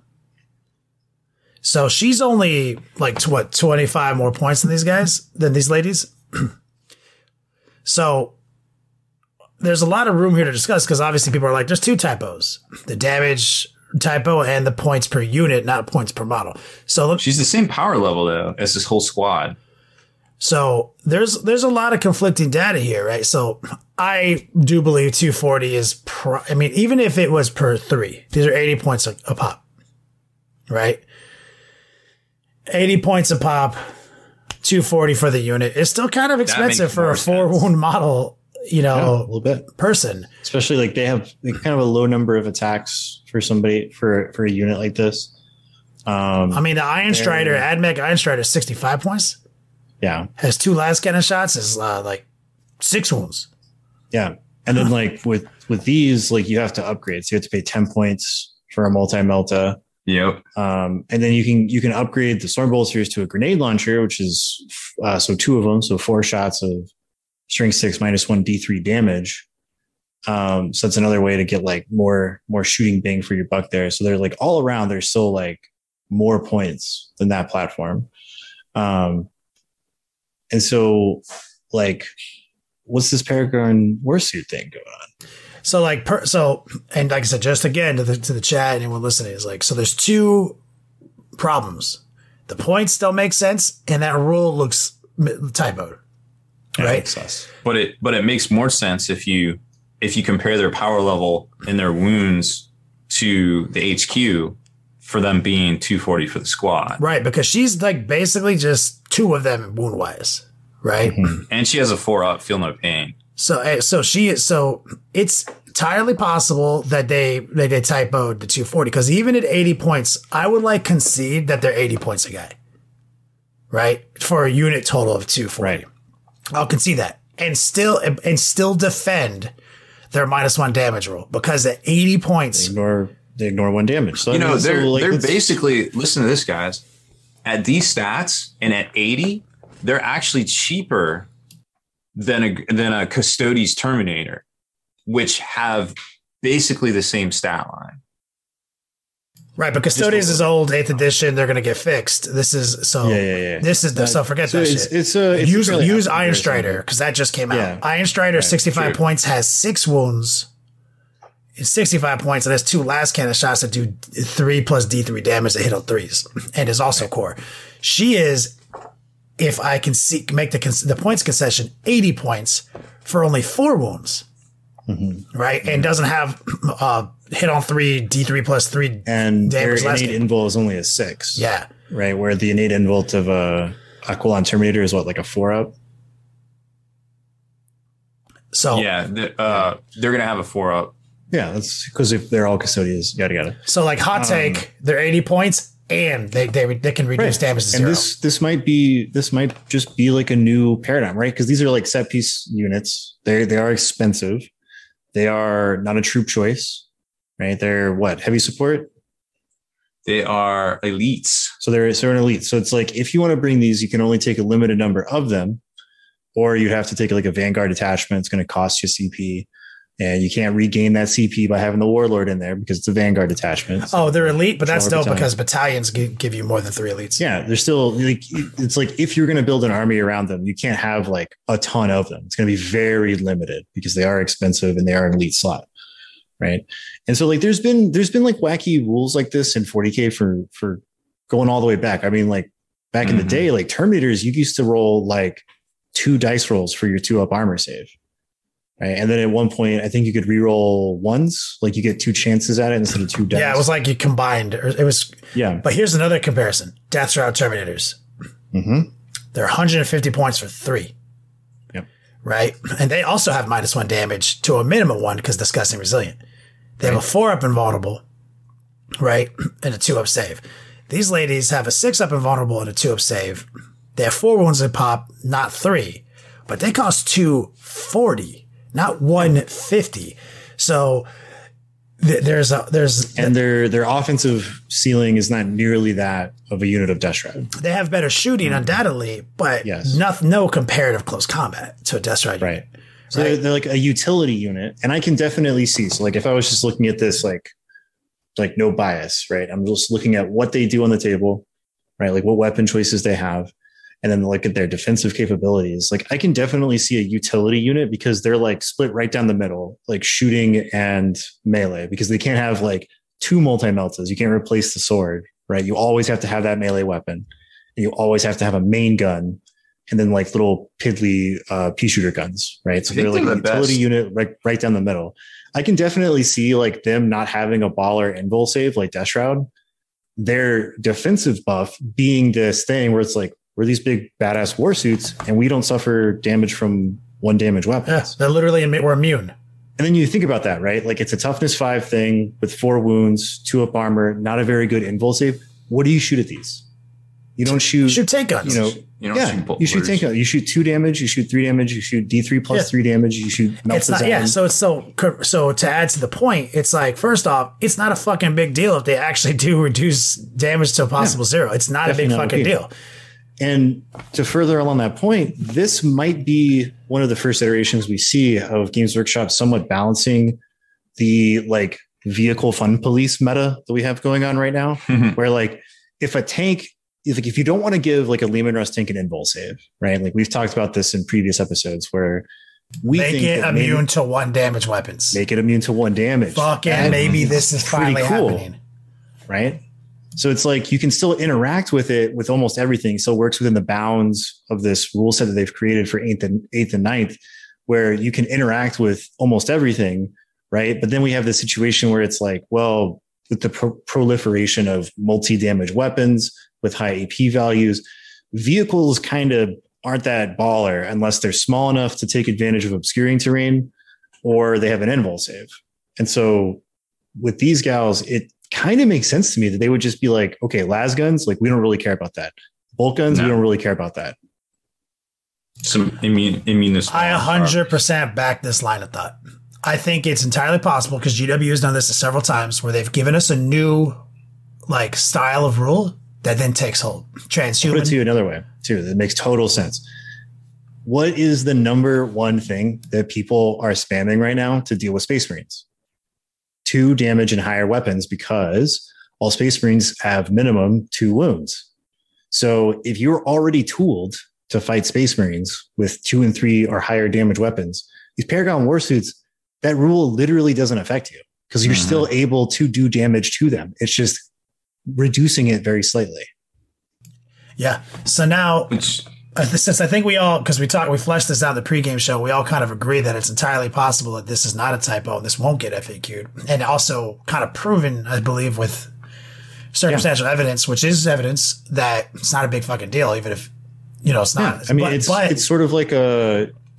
So she's only like, 25 more points than these ladies? So there's a lot of room here to discuss because obviously people are like, there's 2 typos. The damage typo and the points per unit, not points per model. So look, she's the same power level though as this whole squad. So there's a lot of conflicting data here, right? So I do believe 240 is, even if it was per 3, these are 80 points a pop, right? 80 points a pop, 240 for the unit. It's still kind of expensive for a 4-wound model, a little bit person. Especially like they have kind of a low number of attacks for somebody for a unit like this. The Iron Strider, AdMech Iron Strider, 65 points. Yeah. Has 2 last cannon shots, is 6 wounds. Yeah. And then with these, you have to upgrade. So you have to pay 10 points for a multi-melta. Yep. And then you can upgrade the storm bolsters to a grenade launcher, which is so 2 of them, so 4 shots of strength 6 -1 D3 damage. So that's another way to get more shooting bang for your buck there. So they're all around, they're still more points than that platform. And so what's this Paragon Warsuit thing going on? So and like I said, just again to the chat, anyone listening is so there's 2 problems. The points don't make sense, and that rule looks typoed, right? But it makes more sense if you compare their power level and their wounds to the HQ for them being 240 for the squad, right? Because she's basically just 2 of them wound wise, right? Mm-hmm. And she has a 4-up, feel no pain. So it's entirely possible that they typoed the 240, because even at 80 points, I would concede that they're 80 points a guy, right? For a unit total of 240. Right. I'll concede that and still defend their -1 damage rule, because at 80 points, they ignore 1 damage. So they're basically, listen to this, guys. At these stats and at 80, they're actually cheaper than a Custodes Terminator, which have basically the same stat line. Right, but Custodes is old 8th edition. They're going to get fixed. This is so. Yeah. This is so forget that shit. Use Iron Strider, because that just came out. Yeah. Iron Strider, 65 points, has 6 wounds. It's 65 points, and has 2 last cannon shots that do 3 plus D3 damage that hit on 3s, and is also core. She is, if I can make the points concession, 80 points for only 4 wounds, right? And doesn't have hit on 3, D3 plus 3 and damage. Their innate invul is only a 6. Yeah. Right, where the innate invul of Aquilon Terminator is what, a 4-up? So yeah, they're going to have a 4-up. Yeah, that's because if they're all custodians, yada yada. So hot take, they're 80 points and they can reduce damage to 0. And this might just be a new paradigm, right? Because these are set piece units. They are expensive. They are not a troop choice, right? They're heavy support. They are elites. So they're an elite. So it's if you want to bring these, you can only take a limited number of them, or you'd have to take a Vanguard detachment. It's going to cost you CP. And you can't regain that CP by having the Warlord in there because it's a Vanguard detachment. So they're elite, but that's still because battalions give you more than 3 elites. Yeah, they're still it's if you're going to build an army around them, you can't have a ton of them. It's going to be very limited because they are expensive and they are an elite slot, right? And so there's been wacky rules like this in 40K for going all the way back. Back in the day, Terminators, you used to roll 2 dice rolls for your 2-up armor save. Right. And then at one point, I think you could reroll 1s, you get 2 chances at it instead of 2 dice. Yeah, it was you combined. It was. Yeah. But here's another comparison: Death Shroud Terminators. Mm-hmm. They're 150 points for 3. Yep. Right, and they also have -1 damage to a minimum 1 because disgusting resilient. They have a 4-up invulnerable, right, and a 2-up save. These ladies have a 6-up invulnerable and a 2-up save. They have 4 wounds in pop, not 3, but they cost 240. Not 150. So there's their offensive ceiling is not nearly that of a unit of Death Shroud. They have better shooting, undoubtedly, but no comparative close combat to a Death Shroud unit. Right. So they're a utility unit, and I can definitely see. So if I was just looking at this no bias, right? I'm just looking at what they do on the table, right? What weapon choices they have. And then look at their defensive capabilities. I can definitely see a utility unit because they're split right down the middle, shooting and melee, because they can't have 2 multi-meltas. You can't replace the sword, right? You always have to have that melee weapon. And you always have to have a main gun and then like little piddly pea shooter guns, right? So they're like a utility unit right down the middle. I can definitely see like them not having a baller invul save like Death Shroud. Their defensive buff being this thing where it's like, we're these big badass warsuits and we don't suffer damage from 1 damage weapons. Yeah, they're literally, we're immune. And then you think about that, right? Like it's a toughness 5 thing with 4 wounds, 2 up armor, not a very good invul save. What do you shoot at these? You don't shoot tank guns. You don't shoot bolt you shoot tank guns. You shoot 2 damage. You shoot 3 damage. You shoot D3 plus 3 damage. You shoot melt it's not, zone. yeah. So to add to the point, it's like, first off, it's not a fucking big deal if they actually do reduce damage to a possible 0. It's not a big fucking deal. And to further along that point, this might be one of the first iterations we see of Games Workshop somewhat balancing the like vehicle fun police meta that we have going on right now, where like if a tank, if you don't want to give like a Lehman Russ tank an invul save, right? Like we've talked about this in previous episodes where we make it immune to 1 damage weapons. Make it immune to 1 damage. Fucking maybe this is finally happening. Right? So it's like you can still interact with it with almost everything. So it works within the bounds of this rule set that they've created for 8th and 9th, where you can interact with almost everything, right? But then we have this situation where it's like, well, with the proliferation of multi-damage weapons with high AP values, vehicles kind of aren't that baller unless they're small enough to take advantage of obscuring terrain or they have an invul save. And so with these gals, it kind of makes sense to me that they would just be like, okay, las guns, like we don't really care about that. Bolt guns, we don't really care about that. Some immunity. I 100% back this line of thought. I think it's entirely possible because GW has done this several times where they've given us a new like style of rule that then takes hold. Transhuman. Put it to you another way too. That makes total sense. What is the number one thing that people are spamming right now to deal with Space Marines? 2 damage and higher weapons, because all Space Marines have minimum 2 wounds. So if you're already tooled to fight Space Marines with 2 and 3 or higher damage weapons, these Paragon Warsuits, that rule literally doesn't affect you because you're still able to do damage to them. It's just reducing it very slightly. Yeah. So now, since I think we all, because we fleshed this out in the pregame show, we all kind of agree that it's entirely possible that this is not a typo and this won't get FAQ'd. And also kind of proven, I believe, with circumstantial evidence, which is evidence that it's not a big fucking deal, even if, it's not. Yeah. I mean, it's sort of like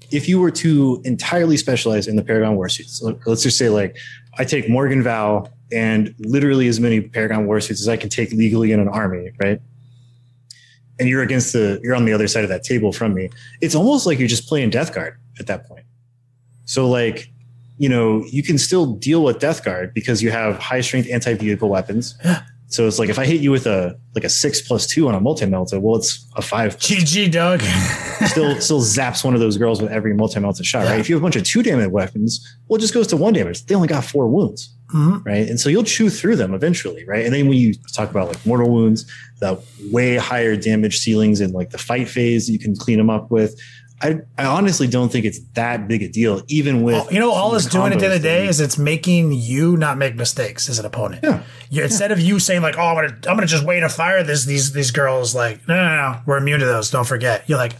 if you were to entirely specialize in the Paragon Warsuits, so let's just say like I take Morgan Val and literally as many Paragon Warsuits as I can take legally in an army, right? And you're on the other side of that table from me. It's almost like you're just playing Death Guard at that point. So like, you can still deal with Death Guard because you have high strength anti-vehicle weapons. Yeah. So it's like if I hit you with a 6+2 on a multi-melta, well, it's a 5. GG, dog. still zaps one of those girls with every multi-melta shot, right? If you have a bunch of 2 damage weapons, well, it just goes to 1 damage. They only got 4 wounds, right? And so you'll chew through them eventually, right? And then when you talk about like mortal wounds, the way higher damage ceilings in like the fight phase, you can clean them up with. I honestly don't think it's that big a deal, even with all it's doing at the end of the day is it's making you not make mistakes as an opponent. Yeah. Instead of you saying like, oh, I'm gonna just wait to fire these girls, like no, we're immune to those. Don't forget. You're like,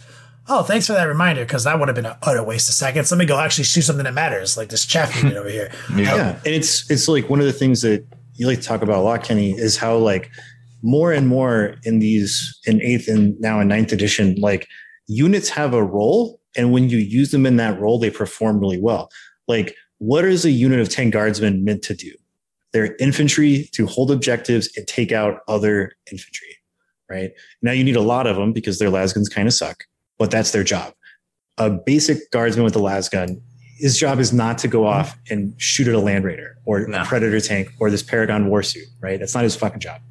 oh, thanks for that reminder because that would have been an utter waste of seconds. Let me go actually shoot something that matters, like this chaff unit over here. Yeah, and it's like one of the things that you like to talk about a lot, Kenny, is how like more and more in 8th and now in 9th edition, like units have a role, and when you use them in that role, they perform really well. Like, what is a unit of 10 guardsmen meant to do? They're infantry to hold objectives and take out other infantry, right? Now you need a lot of them because their lasguns kind of suck, but that's their job. A basic guardsman with a lasgun, his job is not to go off and shoot at a land raider or a predator tank or this Paragon Warsuit, right? That's not his fucking job.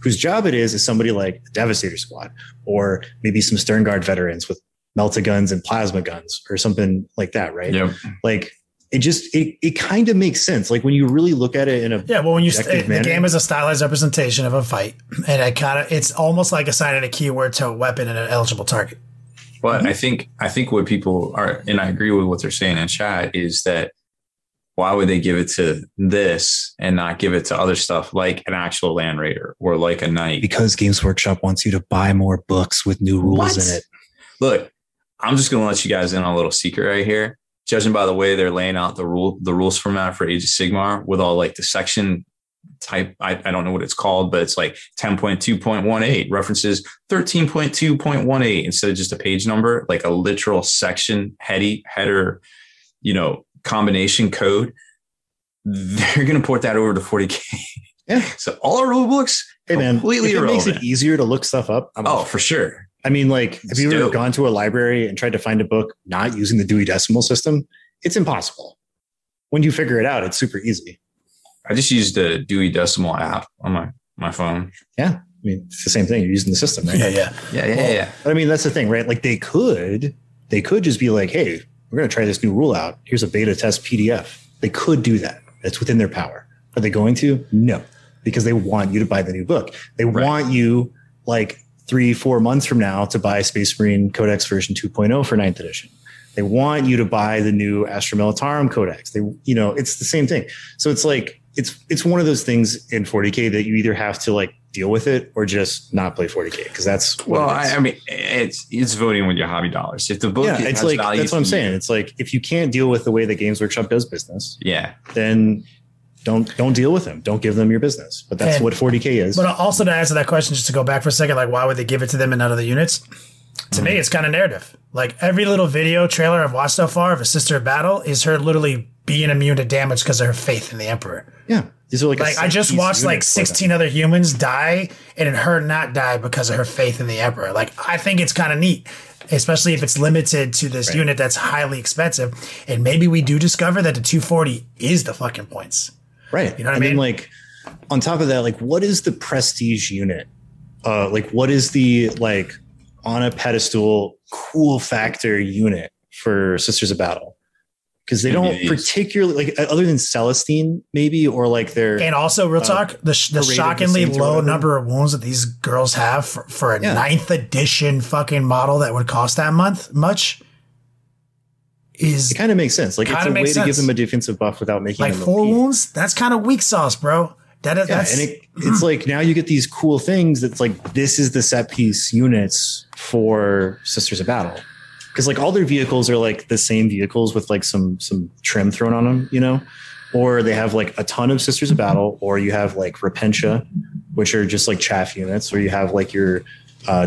Whose job it is somebody like the Devastator Squad or maybe some Stern Guard veterans with melta guns and plasma guns or something like that, right? Yep. Like it kind of makes sense. Like when you really look at it in a when the game is a stylized representation of a fight, and it's almost like assigning a keyword to a weapon and an eligible target. But I think what people are, and I agree with what they're saying in chat, is that why would they give it to this and not give it to other stuff like an actual land raider or like a knight? Because Games Workshop wants you to buy more books with new rules in it. Look, I'm just going to let you guys in on a little secret right here. Judging by the way they're laying out the rules format for Age of Sigmar with all like the section type, I don't know what it's called, but it's like 10.2.18 references 13.2.18 instead of just a page number, like a literal section header, combination code. They're going to port that over to 40K. Yeah. So all our rule books, completely irrelevant. It makes it easier to look stuff up. For sure. I mean, like, have you ever gone to a library and tried to find a book not using the Dewey Decimal System? It's impossible. When you figure it out, it's super easy. I just used the Dewey Decimal app on my phone. Yeah. I mean, it's the same thing. You're using the system, right? Yeah. But I mean, that's the thing, right? Like they could just be like, hey, we're going to try this new rule out. Here's a beta test PDF. They could do that. It's within their power. Are they going to? No, because they want you to buy the new book. They want you like 3-4 months from now to buy Space Marine Codex version 2.0 for 9th edition. They want you to buy the new Astra Militarum Codex. It's the same thing. So it's like, it's one of those things in 40K that you either have to like deal with it or just not play 40K. Cause that's, I mean, it's voting with your hobby dollars. If the book has like, value, that's what I'm saying. It's like, if you can't deal with the way that Games Workshop does business, then don't deal with them. Don't give them your business. But that's what 40K is. But also to answer that question, just to go back for a second, like why would they give it to them and none of the units? To me, it's kind of narrative. Like every little video trailer I've watched so far of a Sister of Battle is her literally being immune to damage because of her faith in the Emperor. Yeah. These are like I just watched like 16 other humans die and her not die because of her faith in the Emperor. Like I think it's kind of neat, especially if it's limited to this unit that's highly expensive. And maybe we do discover that the 240 is the fucking points. Right. You know what I mean? Like on top of that, like what is the prestige unit? Like what is the like on a pedestal cool factor unit for Sisters of Battle? Because they don't particularly like other than Celestine maybe, or like their, and also real talk, the shockingly low number of wounds that these girls have for a 9th edition fucking model that would cost that much is, it kind of makes sense. Like it's a way to give them a defensive buff without making like them 4 wounds. That's kind of weak sauce, bro. That's and it's like now you get these cool things that's like this is the set piece units for Sisters of Battle. Because like all their vehicles are like the same vehicles with like some trim thrown on them, or they have like a ton of Sisters of Battle, or you have like Repentia, which are just like chaff units, or you have like your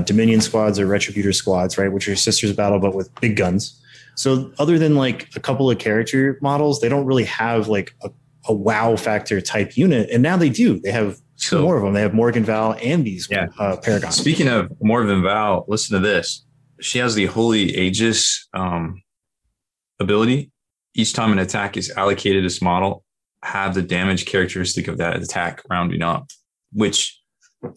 Dominion squads or Retributor squads, right, which are Sisters of Battle but with big guns. So other than like a couple of character models, they don't really have like a wow factor type unit, and now they do. They have two more of them. They have Morgan Val and these Paragon. Speaking of Morgan Val, listen to this. She has the Holy Aegis ability. Each time an attack is allocated this model, have the damage characteristic of that attack rounding up. Which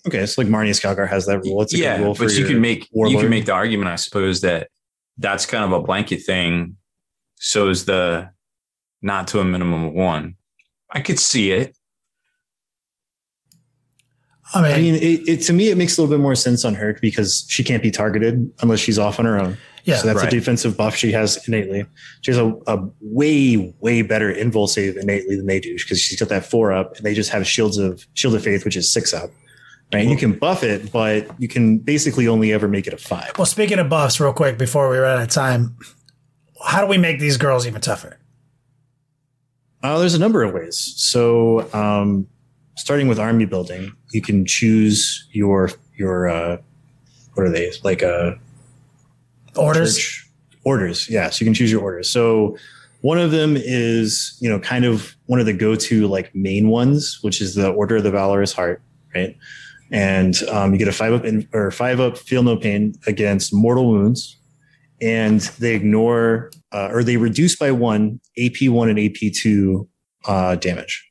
it's like Marnie Skalgar has that rule. It's a good rule but you can make the argument, I suppose, that that's kind of a blanket thing. So is the not to a minimum of 1. I could see it. I mean, it to me, it makes a little bit more sense on her because she can't be targeted unless she's off on her own. Yeah, so that's a defensive buff she has innately. She has a way, way better invul save innately than they do because she's got that 4 up and they just have Shield of Faith, which is 6 up. Right? Well, you can buff it, but you can basically only ever make it a 5. Well, speaking of buffs, real quick before we run out of time, how do we make these girls even tougher? There's a number of ways. So, starting with army building, you can choose your what are they like orders? Orders, yeah. So you can choose your orders. So one of them is kind of one of the go-to like main ones, which is the Order of the Valorous Heart, right? And you get a 5 up feel no pain against mortal wounds, and they ignore or they reduce by 1 AP1 and AP2 damage.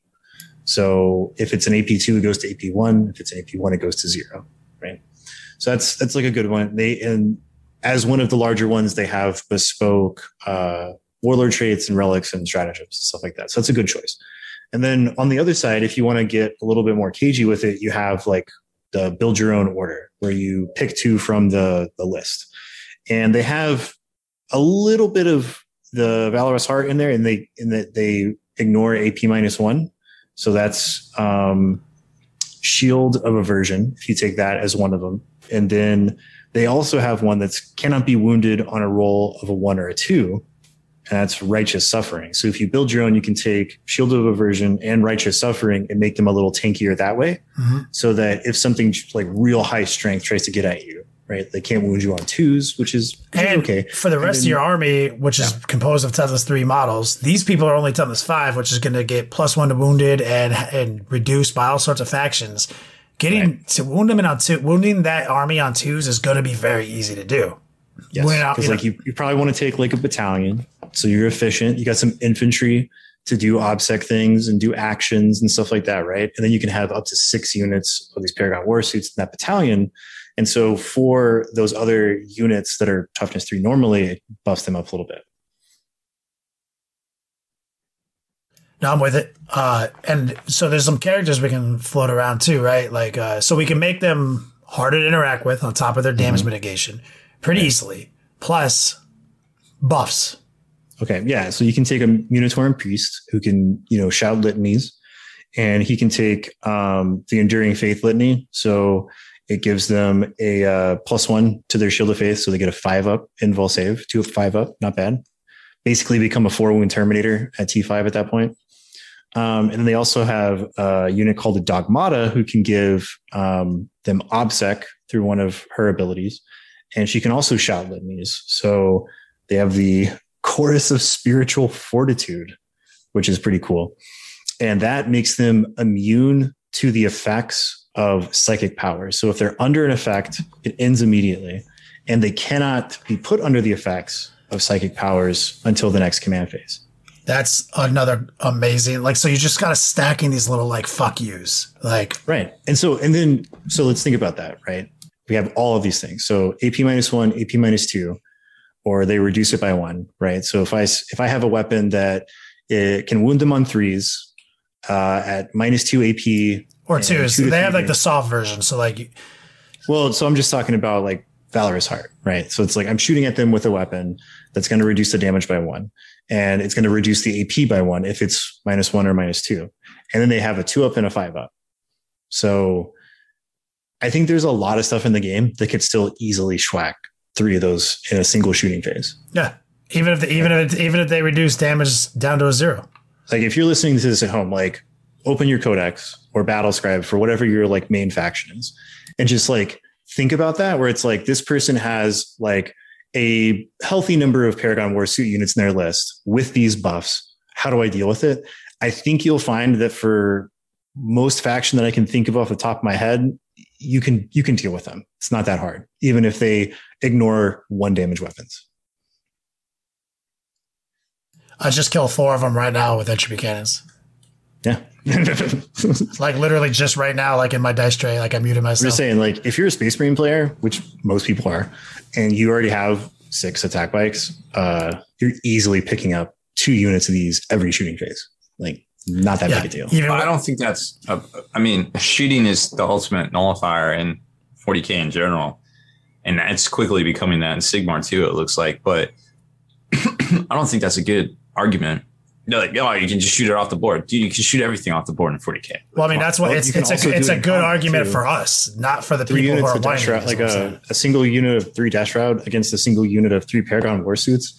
So if it's an AP2, it goes to AP1. If it's an AP1, it goes to 0, right? So that's like a good one. And as one of the larger ones, they have bespoke warlord traits and relics and stratagems and stuff like that. So that's a good choice. And then on the other side, if you want to get a little bit more cagey with it, you have like the build your own order where you pick 2 from the list. And they have a little bit of the Valorous Heart in there, and they ignore AP -1. So that's Shield of Aversion, if you take that as one of them. And then They also have one that cannot be wounded on a roll of a 1 or a 2. And that's Righteous Suffering. So if you build your own, you can take Shield of Aversion and Righteous Suffering and make them a little tankier that way. So that if something like real high strength tries to get at you, right, they can't wound you on 2s, which is okay. For the rest of your army, which is composed of Toughness 3 models, these people are only Toughness 5, which is going to get +1 to wounded and reduced by all sorts of factions. Getting to wound them wounding that army on 2s is going to be very easy to do. Yes, because like you probably want to take like a battalion, so you're efficient. You got some infantry to do OBSEC things and do actions and stuff like that, right? And then you can have up to 6 units of these Paragon Warsuits in that battalion. And so for those other units that are Toughness 3 normally, it buffs them up a little bit. No, I'm with it. And so there's some characters we can float around too, right? Like, so we can make them harder to interact with on top of their damage mitigation pretty easily. Plus buffs. Okay. Yeah. So you can take a Unitoran Priest who can, shout litanies, and he can take the Enduring Faith litany. So it gives them a +1 to their Shield of Faith. So they get a 5-up invul save, 2 of 5-up. Not bad. Basically become a 4-wound Terminator at T5 at that point. And then they also have a unit called a Dogmata who can give them OBSEC through one of her abilities. And she can also shout litanies. So they have the Chorus of Spiritual Fortitude, which is pretty cool. And that makes them immune to the effects of psychic powers. So if they're under an effect, it ends immediately. And they cannot be put under the effects of psychic powers until the next command phase. That's another amazing, so you just got to stacking these little fuck yous. Right. So let's think about that, right? We have all of these things. So AP -1, AP -2, or they reduce it by 1, right? So if I have a weapon that it can wound them on 3s at -2 AP or 2s, they have the soft version. So so I'm just talking about Valorous Heart, right? So it's I'm shooting at them with a weapon that's going to reduce the damage by 1, and it's going to reduce the AP by 1 if it's -1 or -2, and then they have a 2-up and a 5-up. So I think there's a lot of stuff in the game that could still easily schwack 3 of those in a single shooting phase. Yeah, even if they reduce damage down to a 0. If you're listening to this at home, open your Codex or Battle Scribe for whatever your main faction is, and just think about that, where it's this person has a healthy number of Paragon Warsuit units in their list with these buffs. How do I deal with it? I think you'll find that for most faction that I can think of off the top of my head, you can deal with them. It's not that hard, even if they ignore 1 damage weapons. I just killed 4 of them right now with entropy cannons. Yeah. Literally just right now, in my dice tray, I muted myself. I'm just saying, if you're a Space Marine player, which most people are, and you already have 6 attack bikes, you're easily picking up 2 units of these every shooting phase. Not that big a deal. I don't think that's, shooting is the ultimate nullifier in 40K in general. And it's quickly becoming that in Sigmar too, it looks like. But I don't think that's a good argument. They're you can just shoot it off the board. Dude, you can shoot everything off the board in 40K. Well, that's what it's a good argument for us, not for the people who are whining. A single unit of 3 Death Shroud against a single unit of 3 Paragon Warsuits.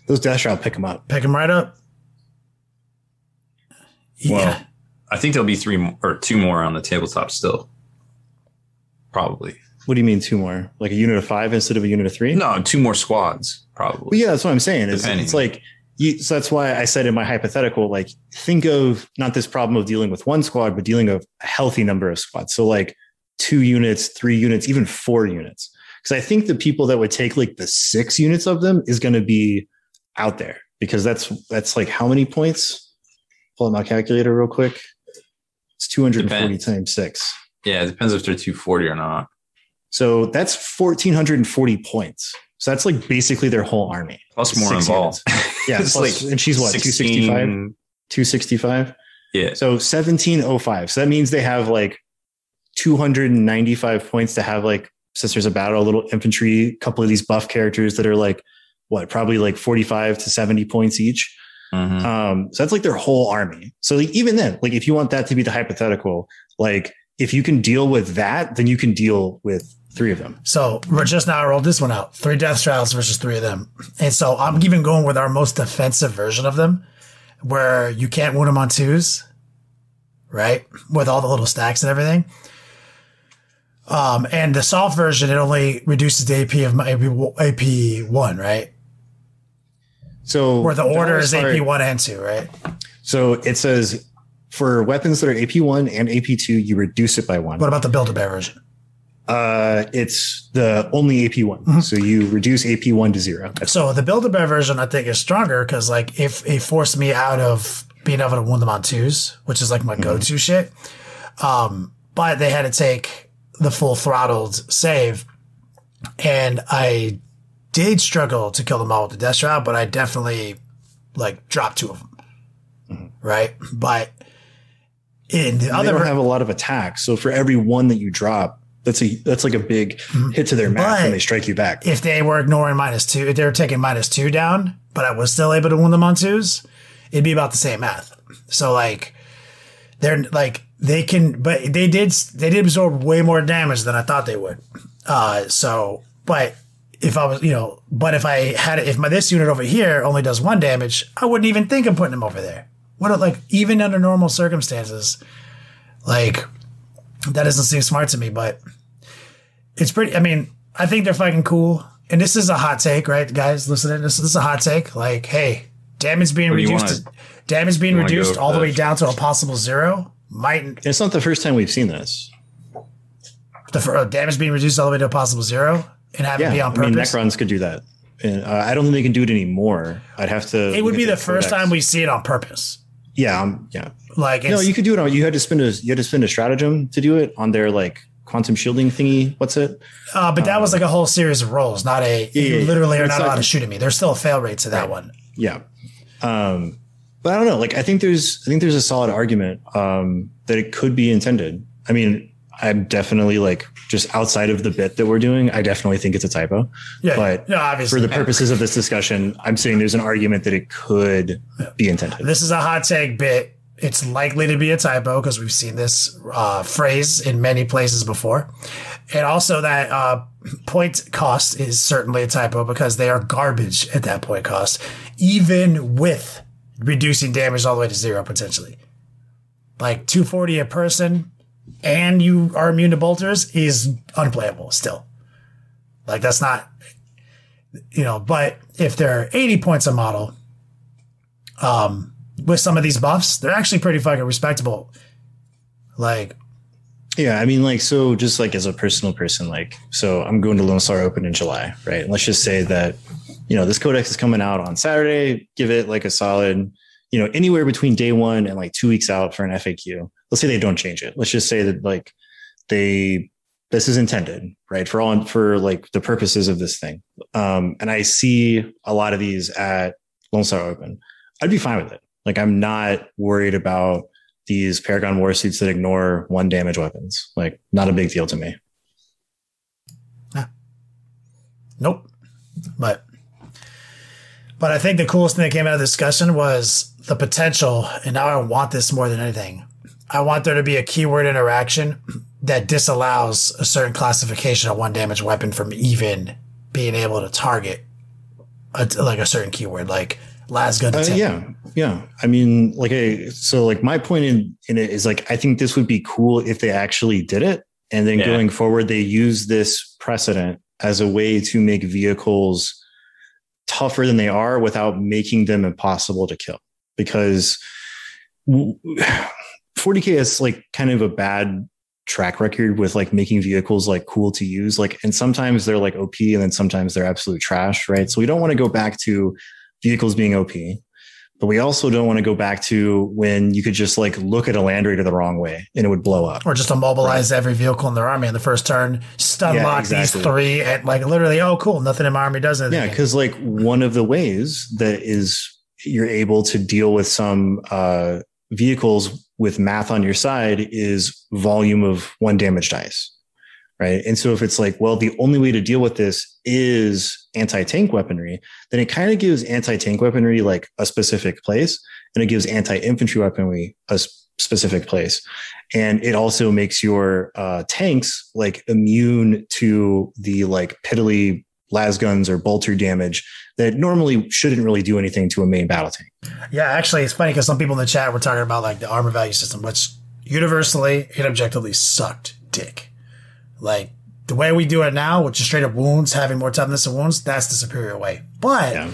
Those Death Shroud pick them up. Pick them right up. Yeah. Well, I think there'll be 3 or 2 more on the tabletop still. Probably. What do you mean 2 more? A unit of 5 instead of a unit of 3? No, 2 more squads, probably. Well, yeah, that's what I'm saying. So that's why I said in my hypothetical, think of not this problem of dealing with 1 squad, but dealing with a healthy number of squads. So 2 units, 3 units, even 4 units. Because I think the people that would take the 6 units of them is going to be out there, because that's how many points? Pull out my calculator real quick. It's 240 times 6. Yeah, it depends if they're 240 or not. So that's 1,440 points. So that's basically their whole army. Plus more involved. Yeah. And she's what, 265? 265? Yeah. So 1705. So that means they have 295 points to have Sisters of Battle, a little infantry, a couple of these buff characters that are probably 45 to 70 points each. Mm-hmm. So that's their whole army. So even then, if you want that to be the hypothetical, if you can deal with that, then you can deal with 3 of them. So just now I rolled this one out. 3 Death Trials versus 3 of them. And so I'm even going with our most defensive version of them, where you can't wound them on 2s, right? With all the little stacks and everything. And the soft version, it only reduces the AP of my AP 1, right? So where the order is AP 1 and 2, right? So it says for weapons that are AP 1 and AP 2, you reduce it by 1. What about the Build-A-Bear version? It's the only AP 1. Mm-hmm. So you reduce AP 1 to 0. So the Build-A-Bear version, I think, is stronger because, like, if it forced me out of being able to wound them on 2s, which is like my go-to shit. But they had to take the full throttled save, and I did struggle to kill them all with the Death Shroud, but I definitely like dropped 2 of them. Mm-hmm. Right. But in the other, they don't have a lot of attacks. So for every 1 that you drop, that's like a big hit to their max when they strike you back. If they were ignoring -2, if they were taking -2 down, but I was still able to wound them on 2s, it'd be about the same math. So like they're like, they can, but they did absorb way more damage than I thought they would. But if I was, if this unit over here only does 1 damage, I wouldn't even think of putting them over there. Even under normal circumstances, like that doesn't seem smart to me, but it's pretty, I mean, I think they're fucking cool. And this is a hot take, right, guys? Listening, this is a hot take. Like, hey, damage being reduced all the way down to a possible 0. It's not the first time we've seen this. The damage being reduced all the way to a possible 0 and having it be on purpose. I mean, Necrons could do that. And I don't think they can do it anymore. I'd have to. It would be the first time we see it on purpose. Yeah, yeah. Like, no, you could do it. You had to spend a stratagem to do it on their like quantum shielding thingy. What's it? But that was like a whole series of rolls, not a. You literally are not allowed to shoot at me. There's still a fail rate to that one. Yeah. But I don't know. Like, I think there's a solid argument that it could be intended. I mean, I'm definitely like just outside of the bit that we're doing. I definitely think it's a typo. Yeah, but obviously, for the purposes of this discussion, I'm saying there's an argument that it could be intended. This is a hot take bit. It's likely to be a typo because we've seen this phrase in many places before. And also that point cost is certainly a typo because they are garbage at that point cost, even with reducing damage all the way to 0 potentially. Like 240 a person and you are immune to bolters is unplayable still. Like that's not, but if they're 80 points a model, with some of these buffs, they're actually pretty fucking respectable. Like, yeah, I mean, like, so just like as a personal person, like, so I'm going to Lone Star Open in July, right? And let's just say that, this codex is coming out on Saturday, give it like a solid, anywhere between day 1 and like 2 weeks out for an FAQ. Let's say they don't change it. Let's just say that like this is intended, right? For like the purposes of this thing. And I see a lot of these at Lone Star Open. I'd be fine with it. Like, I'm not worried about these Paragon Warsuits that ignore 1 damage weapons. Like, not a big deal to me. Nope. But I think the coolest thing that came out of the discussion was the potential, and now I want this more than anything. I want there to be a keyword interaction that disallows a certain classification of 1 damage weapon from even being able to target a certain keyword, like lasgun attack. Yeah. I mean, my point in it is like, I think this would be cool if they actually did it. And then going forward, they use this precedent as a way to make vehicles tougher than they are without making them impossible to kill. Because 40K is like kind of a bad track record with like making vehicles like cool to use. Like, and sometimes they're like OP and then sometimes they're absolute trash, right? So we don't want to go back to vehicles being OP, but we also don't want to go back to when you could just like look at a Land Raider the wrong way and it would blow up. Or just immobilize every vehicle in their army in the first turn, stun lock these 3 and like literally, oh cool, nothing in my army does anything. Yeah, because like one of the ways that is you're able to deal with some vehicles with math on your side is volume of 1 damage dice. Right. And so if it's like, well, the only way to deal with this is anti-tank weaponry, then it kind of gives anti-tank weaponry like a specific place, and it gives anti-infantry weaponry a specific place. And it also makes your tanks like immune to the like piddly las guns or bolter damage that normally shouldn't really do anything to a main battle tank. Yeah, actually, it's funny because some people in the chat were talking about like the armor value system, which universally and objectively sucked dick. Like the way we do it now, which is straight up wounds, having more toughness and wounds, that's the superior way. But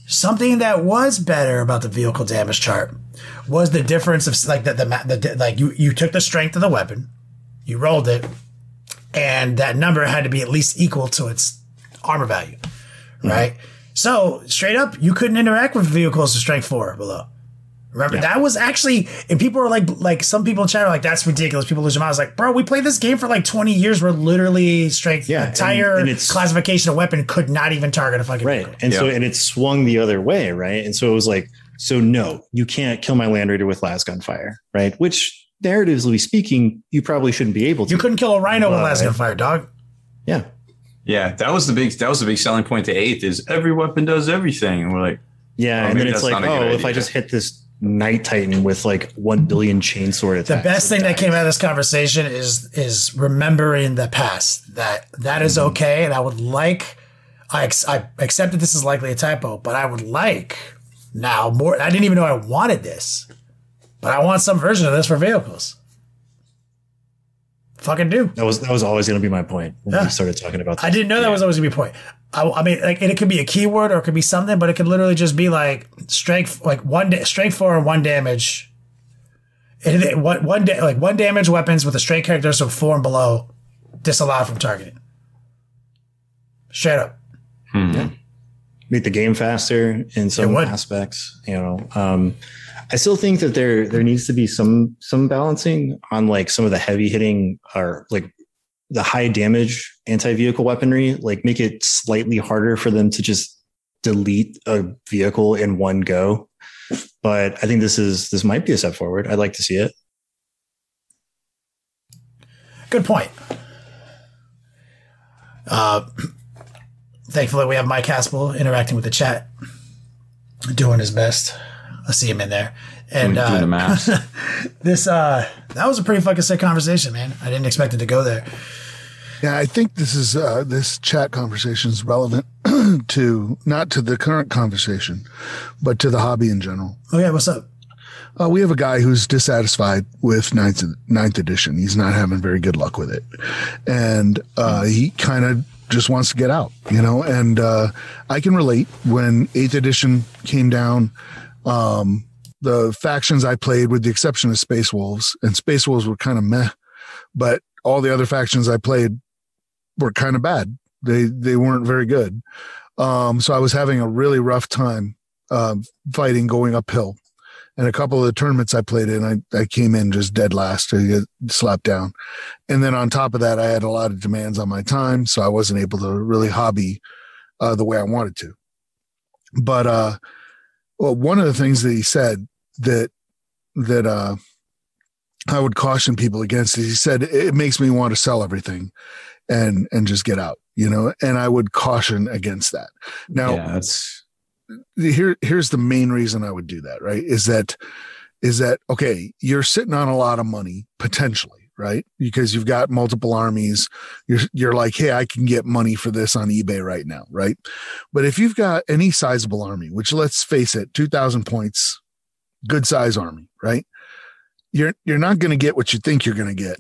something that was better about the vehicle damage chart was the difference of like you took the strength of the weapon, you rolled it, and that number had to be at least equal to its armor value, right? So straight up, you couldn't interact with vehicles of strength 4 or below. Remember, that was actually, and people are like, some people in chat are like, that's ridiculous. People lose their minds. Like, bro, we played this game for like 20 years where literally strength, entire and classification of weapon could not even target a fucking vehicle. And so, and it swung the other way, right? And so it was like, so no, you can't kill my Land Raider with las gunfire, right? Which, narratively speaking, you probably shouldn't be able to. You couldn't kill a Rhino with las gunfire, dog. Yeah. Yeah, that was the big selling point to 8th is every weapon does everything. And we're like, and then it's like, if I just hit this Night Titan with like 1 billion chainsword attacks. The best thing that came out of this conversation is remembering the past. That is okay, and I would like. I accept that this is likely a typo, but I would like now more. I didn't even know I wanted this, but I want some version of this for vehicles. Fucking do. That was always going to be my point when we started talking about this. I didn't know that was always going to be a point. I mean, like, and it could be a keyword or it could be something, but it could literally just be like strength, like strength 4 and 1 damage. And one damage weapons with a strength character, so 4 and below, disallowed from targeting. Straight up. Make the game faster in some aspects. You know, I still think that there needs to be some balancing on like some of the heavy hitting or like the high damage anti-vehicle weaponry, like make it slightly harder for them to just delete a vehicle in one go. But I think this might be a step forward. I'd like to see it. Good point. Thankfully, we have Mike Haspil interacting with the chat, doing his best. I see him in there. And doing the math. That was a pretty fucking sick conversation, man. I didn't expect it to go there. Yeah, I think this chat conversation is relevant to not to the current conversation, but to the hobby in general. Oh yeah, what's up? We have a guy who's dissatisfied with ninth edition. He's not having very good luck with it, and he kind of just wants to get out, you know. And I can relate. When 8th edition came down, the factions I played, with the exception of Space Wolves, and Space Wolves were kind of meh, but all the other factions I played were kind of bad. They weren't very good. So I was having a really rough time fighting going uphill. And a couple of the tournaments I played in, I came in just dead last to get slapped down. And then on top of that, I had a lot of demands on my time, so I wasn't able to really hobby the way I wanted to. But one of the things that he said that I would caution people against is he said, it makes me want to sell everything and just get out, you know, and I would caution against that. Now, here's the main reason I would do that, right? Is that, okay, you're sitting on a lot of money potentially, right? Because you've got multiple armies. You're like, hey, I can get money for this on eBay right now, right? But if you've got any sizable army, which let's face it, 2,000 points, good size army, right? You're not going to get what you think you're going to get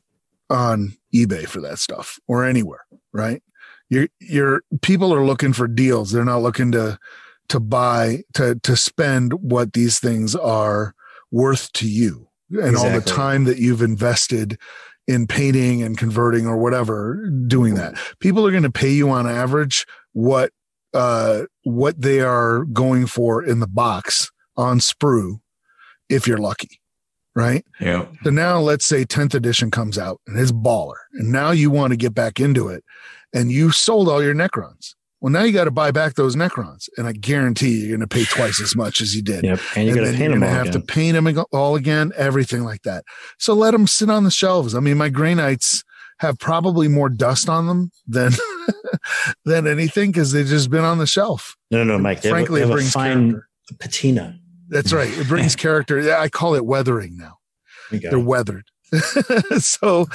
on eBay for that stuff or anywhere, right? Your people are looking for deals. They're not looking to buy, to spend what these things are worth to you and all the time that you've invested in painting and converting or whatever, doing that. People are going to pay you on average what they are going for in the box on sprue if you're lucky. Right. Yeah. So now let's say 10th edition comes out and it's baller. And now you want to get back into it and you sold all your Necrons. Well, now you got to buy back those Necrons. And I guarantee you're going to pay twice as much as you did. Yep. And you're going to paint them all have to paint them all again, everything like that. So let them sit on the shelves. I mean, my Grey Knights have probably more dust on them than anything because they've just been on the shelf. No, Mike. Frankly, it brings fine patina. That's right. It brings character. I call it weathering now. They're weathered. So,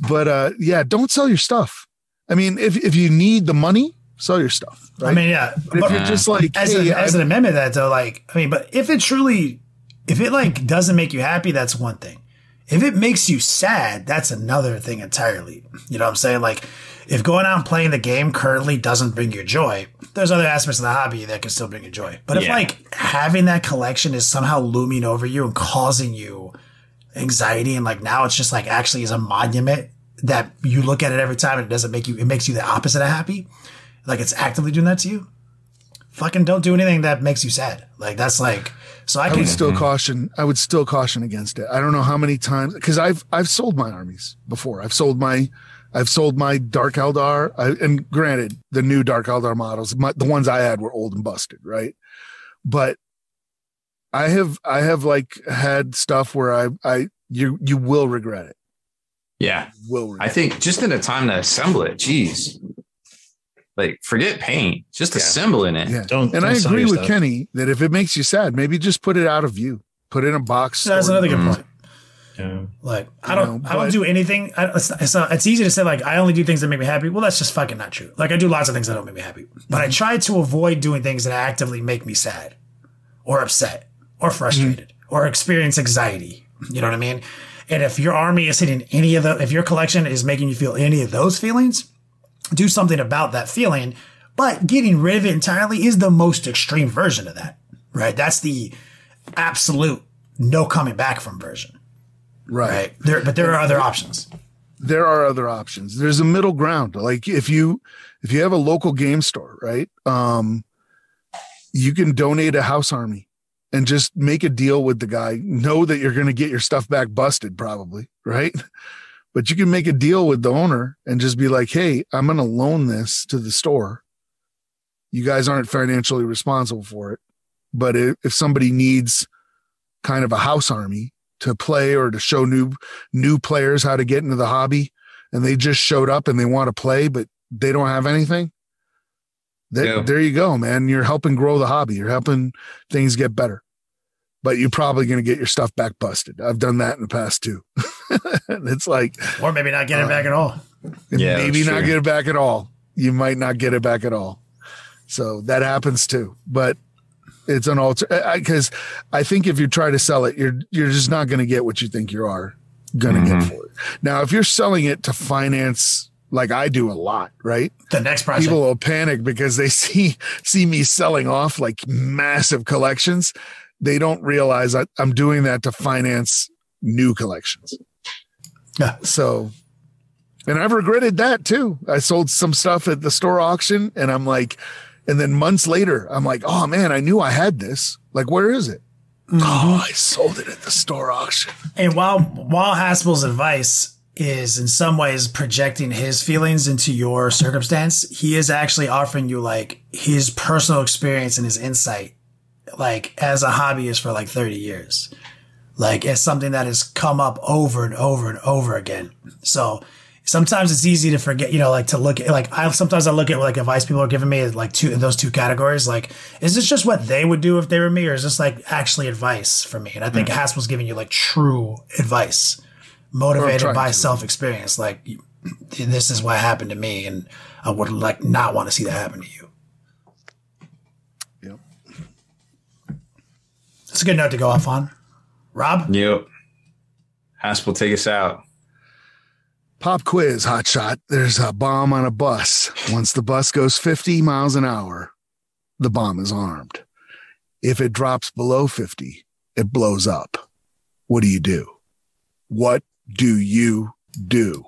but yeah, don't sell your stuff. I mean, if you need the money, sell your stuff. Right? I mean, yeah. But if you're just like, as an amendment to that though, like, I mean, but if it like doesn't make you happy, that's one thing. If it makes you sad, that's another thing entirely. You know what I'm saying? Like, if going out and playing the game currently doesn't bring you joy, there's other aspects of the hobby that can still bring you joy. But if like having that collection is somehow looming over you and causing you anxiety, and like now it's just like actually is a monument that you look at it every time and it doesn't make you, it makes you the opposite of happy. Like it's actively doing that to you. Fucking don't do anything that makes you sad. Like that's like, so I would still caution against it. I don't know how many times, because I've sold my armies before. I've sold my Dark Eldar, and granted, the new Dark Eldar models, the ones I had were old and busted, right? But I have like had stuff where you will regret it. Yeah, I think just in the time to assemble it, geez. Like, forget paint, just assembling it. Yeah. I agree with Kenny that if it makes you sad, maybe just put it out of view. Put it in a box. That's another good point. Yeah. Like, I don't do anything. It's easy to say, like, I only do things that make me happy. Well, that's just fucking not true. Like, I do lots of things that don't make me happy. But I try to avoid doing things that actively make me sad or upset or frustrated or experience anxiety. You know what I mean? And if your army is hitting if your collection is making you feel any of those feelings, do something about that feeling. But getting rid of it entirely is the most extreme version of that, right? That's the absolute no coming back from version. Right. But there are other options. There are other options. There's a middle ground. Like if you have a local game store, right? You can donate a house army and just make a deal with the guy. Know that you're going to get your stuff back busted probably, right? But you can make a deal with the owner and just be like, hey, I'm going to loan this to the store. You guys aren't financially responsible for it. But if somebody needs kind of a house army to play or to show new players how to get into the hobby, and they just showed up and they want to play, but they don't have anything, there you go, man. You're helping grow the hobby. You're helping things get better. But you're probably going to get your stuff back busted. I've done that in the past too. And it's like, or maybe not get it back at all. Yeah, maybe not get it back at all. You might not get it back at all. So that happens too. But it's an because I think if you try to sell it, you're just not going to get what you think you are going to get for it. Now, if you're selling it to finance, like I do a lot, right? The next project, people will panic because they see me selling off like massive collections. They don't realize I'm doing that to finance new collections. Yeah. So, and I've regretted that too. I sold some stuff at the store auction and I'm like, and then months later, I'm like, oh man, I knew I had this. Like, where is it? Mm-hmm. Oh, I sold it at the store auction. And while Haspil's advice is in some ways projecting his feelings into your circumstance, he is actually offering you like his personal experience and his insight, like as a hobbyist for like 30 years, like as something that has come up over and over and over again. So sometimes it's easy to forget, like to look at, like sometimes I look at like advice people are giving me like in those two categories. Like, is this just what they would do if they were me, or is this like actually advice for me? And I think Haspil's giving you like true advice, motivated by self-experience. Like, this is what happened to me, and I would like not want to see that happen to you. Yep. That's a good note to go off on. Rob? Yep. Haspil, take us out. Pop quiz, hotshot. There's a bomb on a bus. Once the bus goes 50 miles an hour, the bomb is armed. If it drops below 50, it blows up. What do you do? What do you do?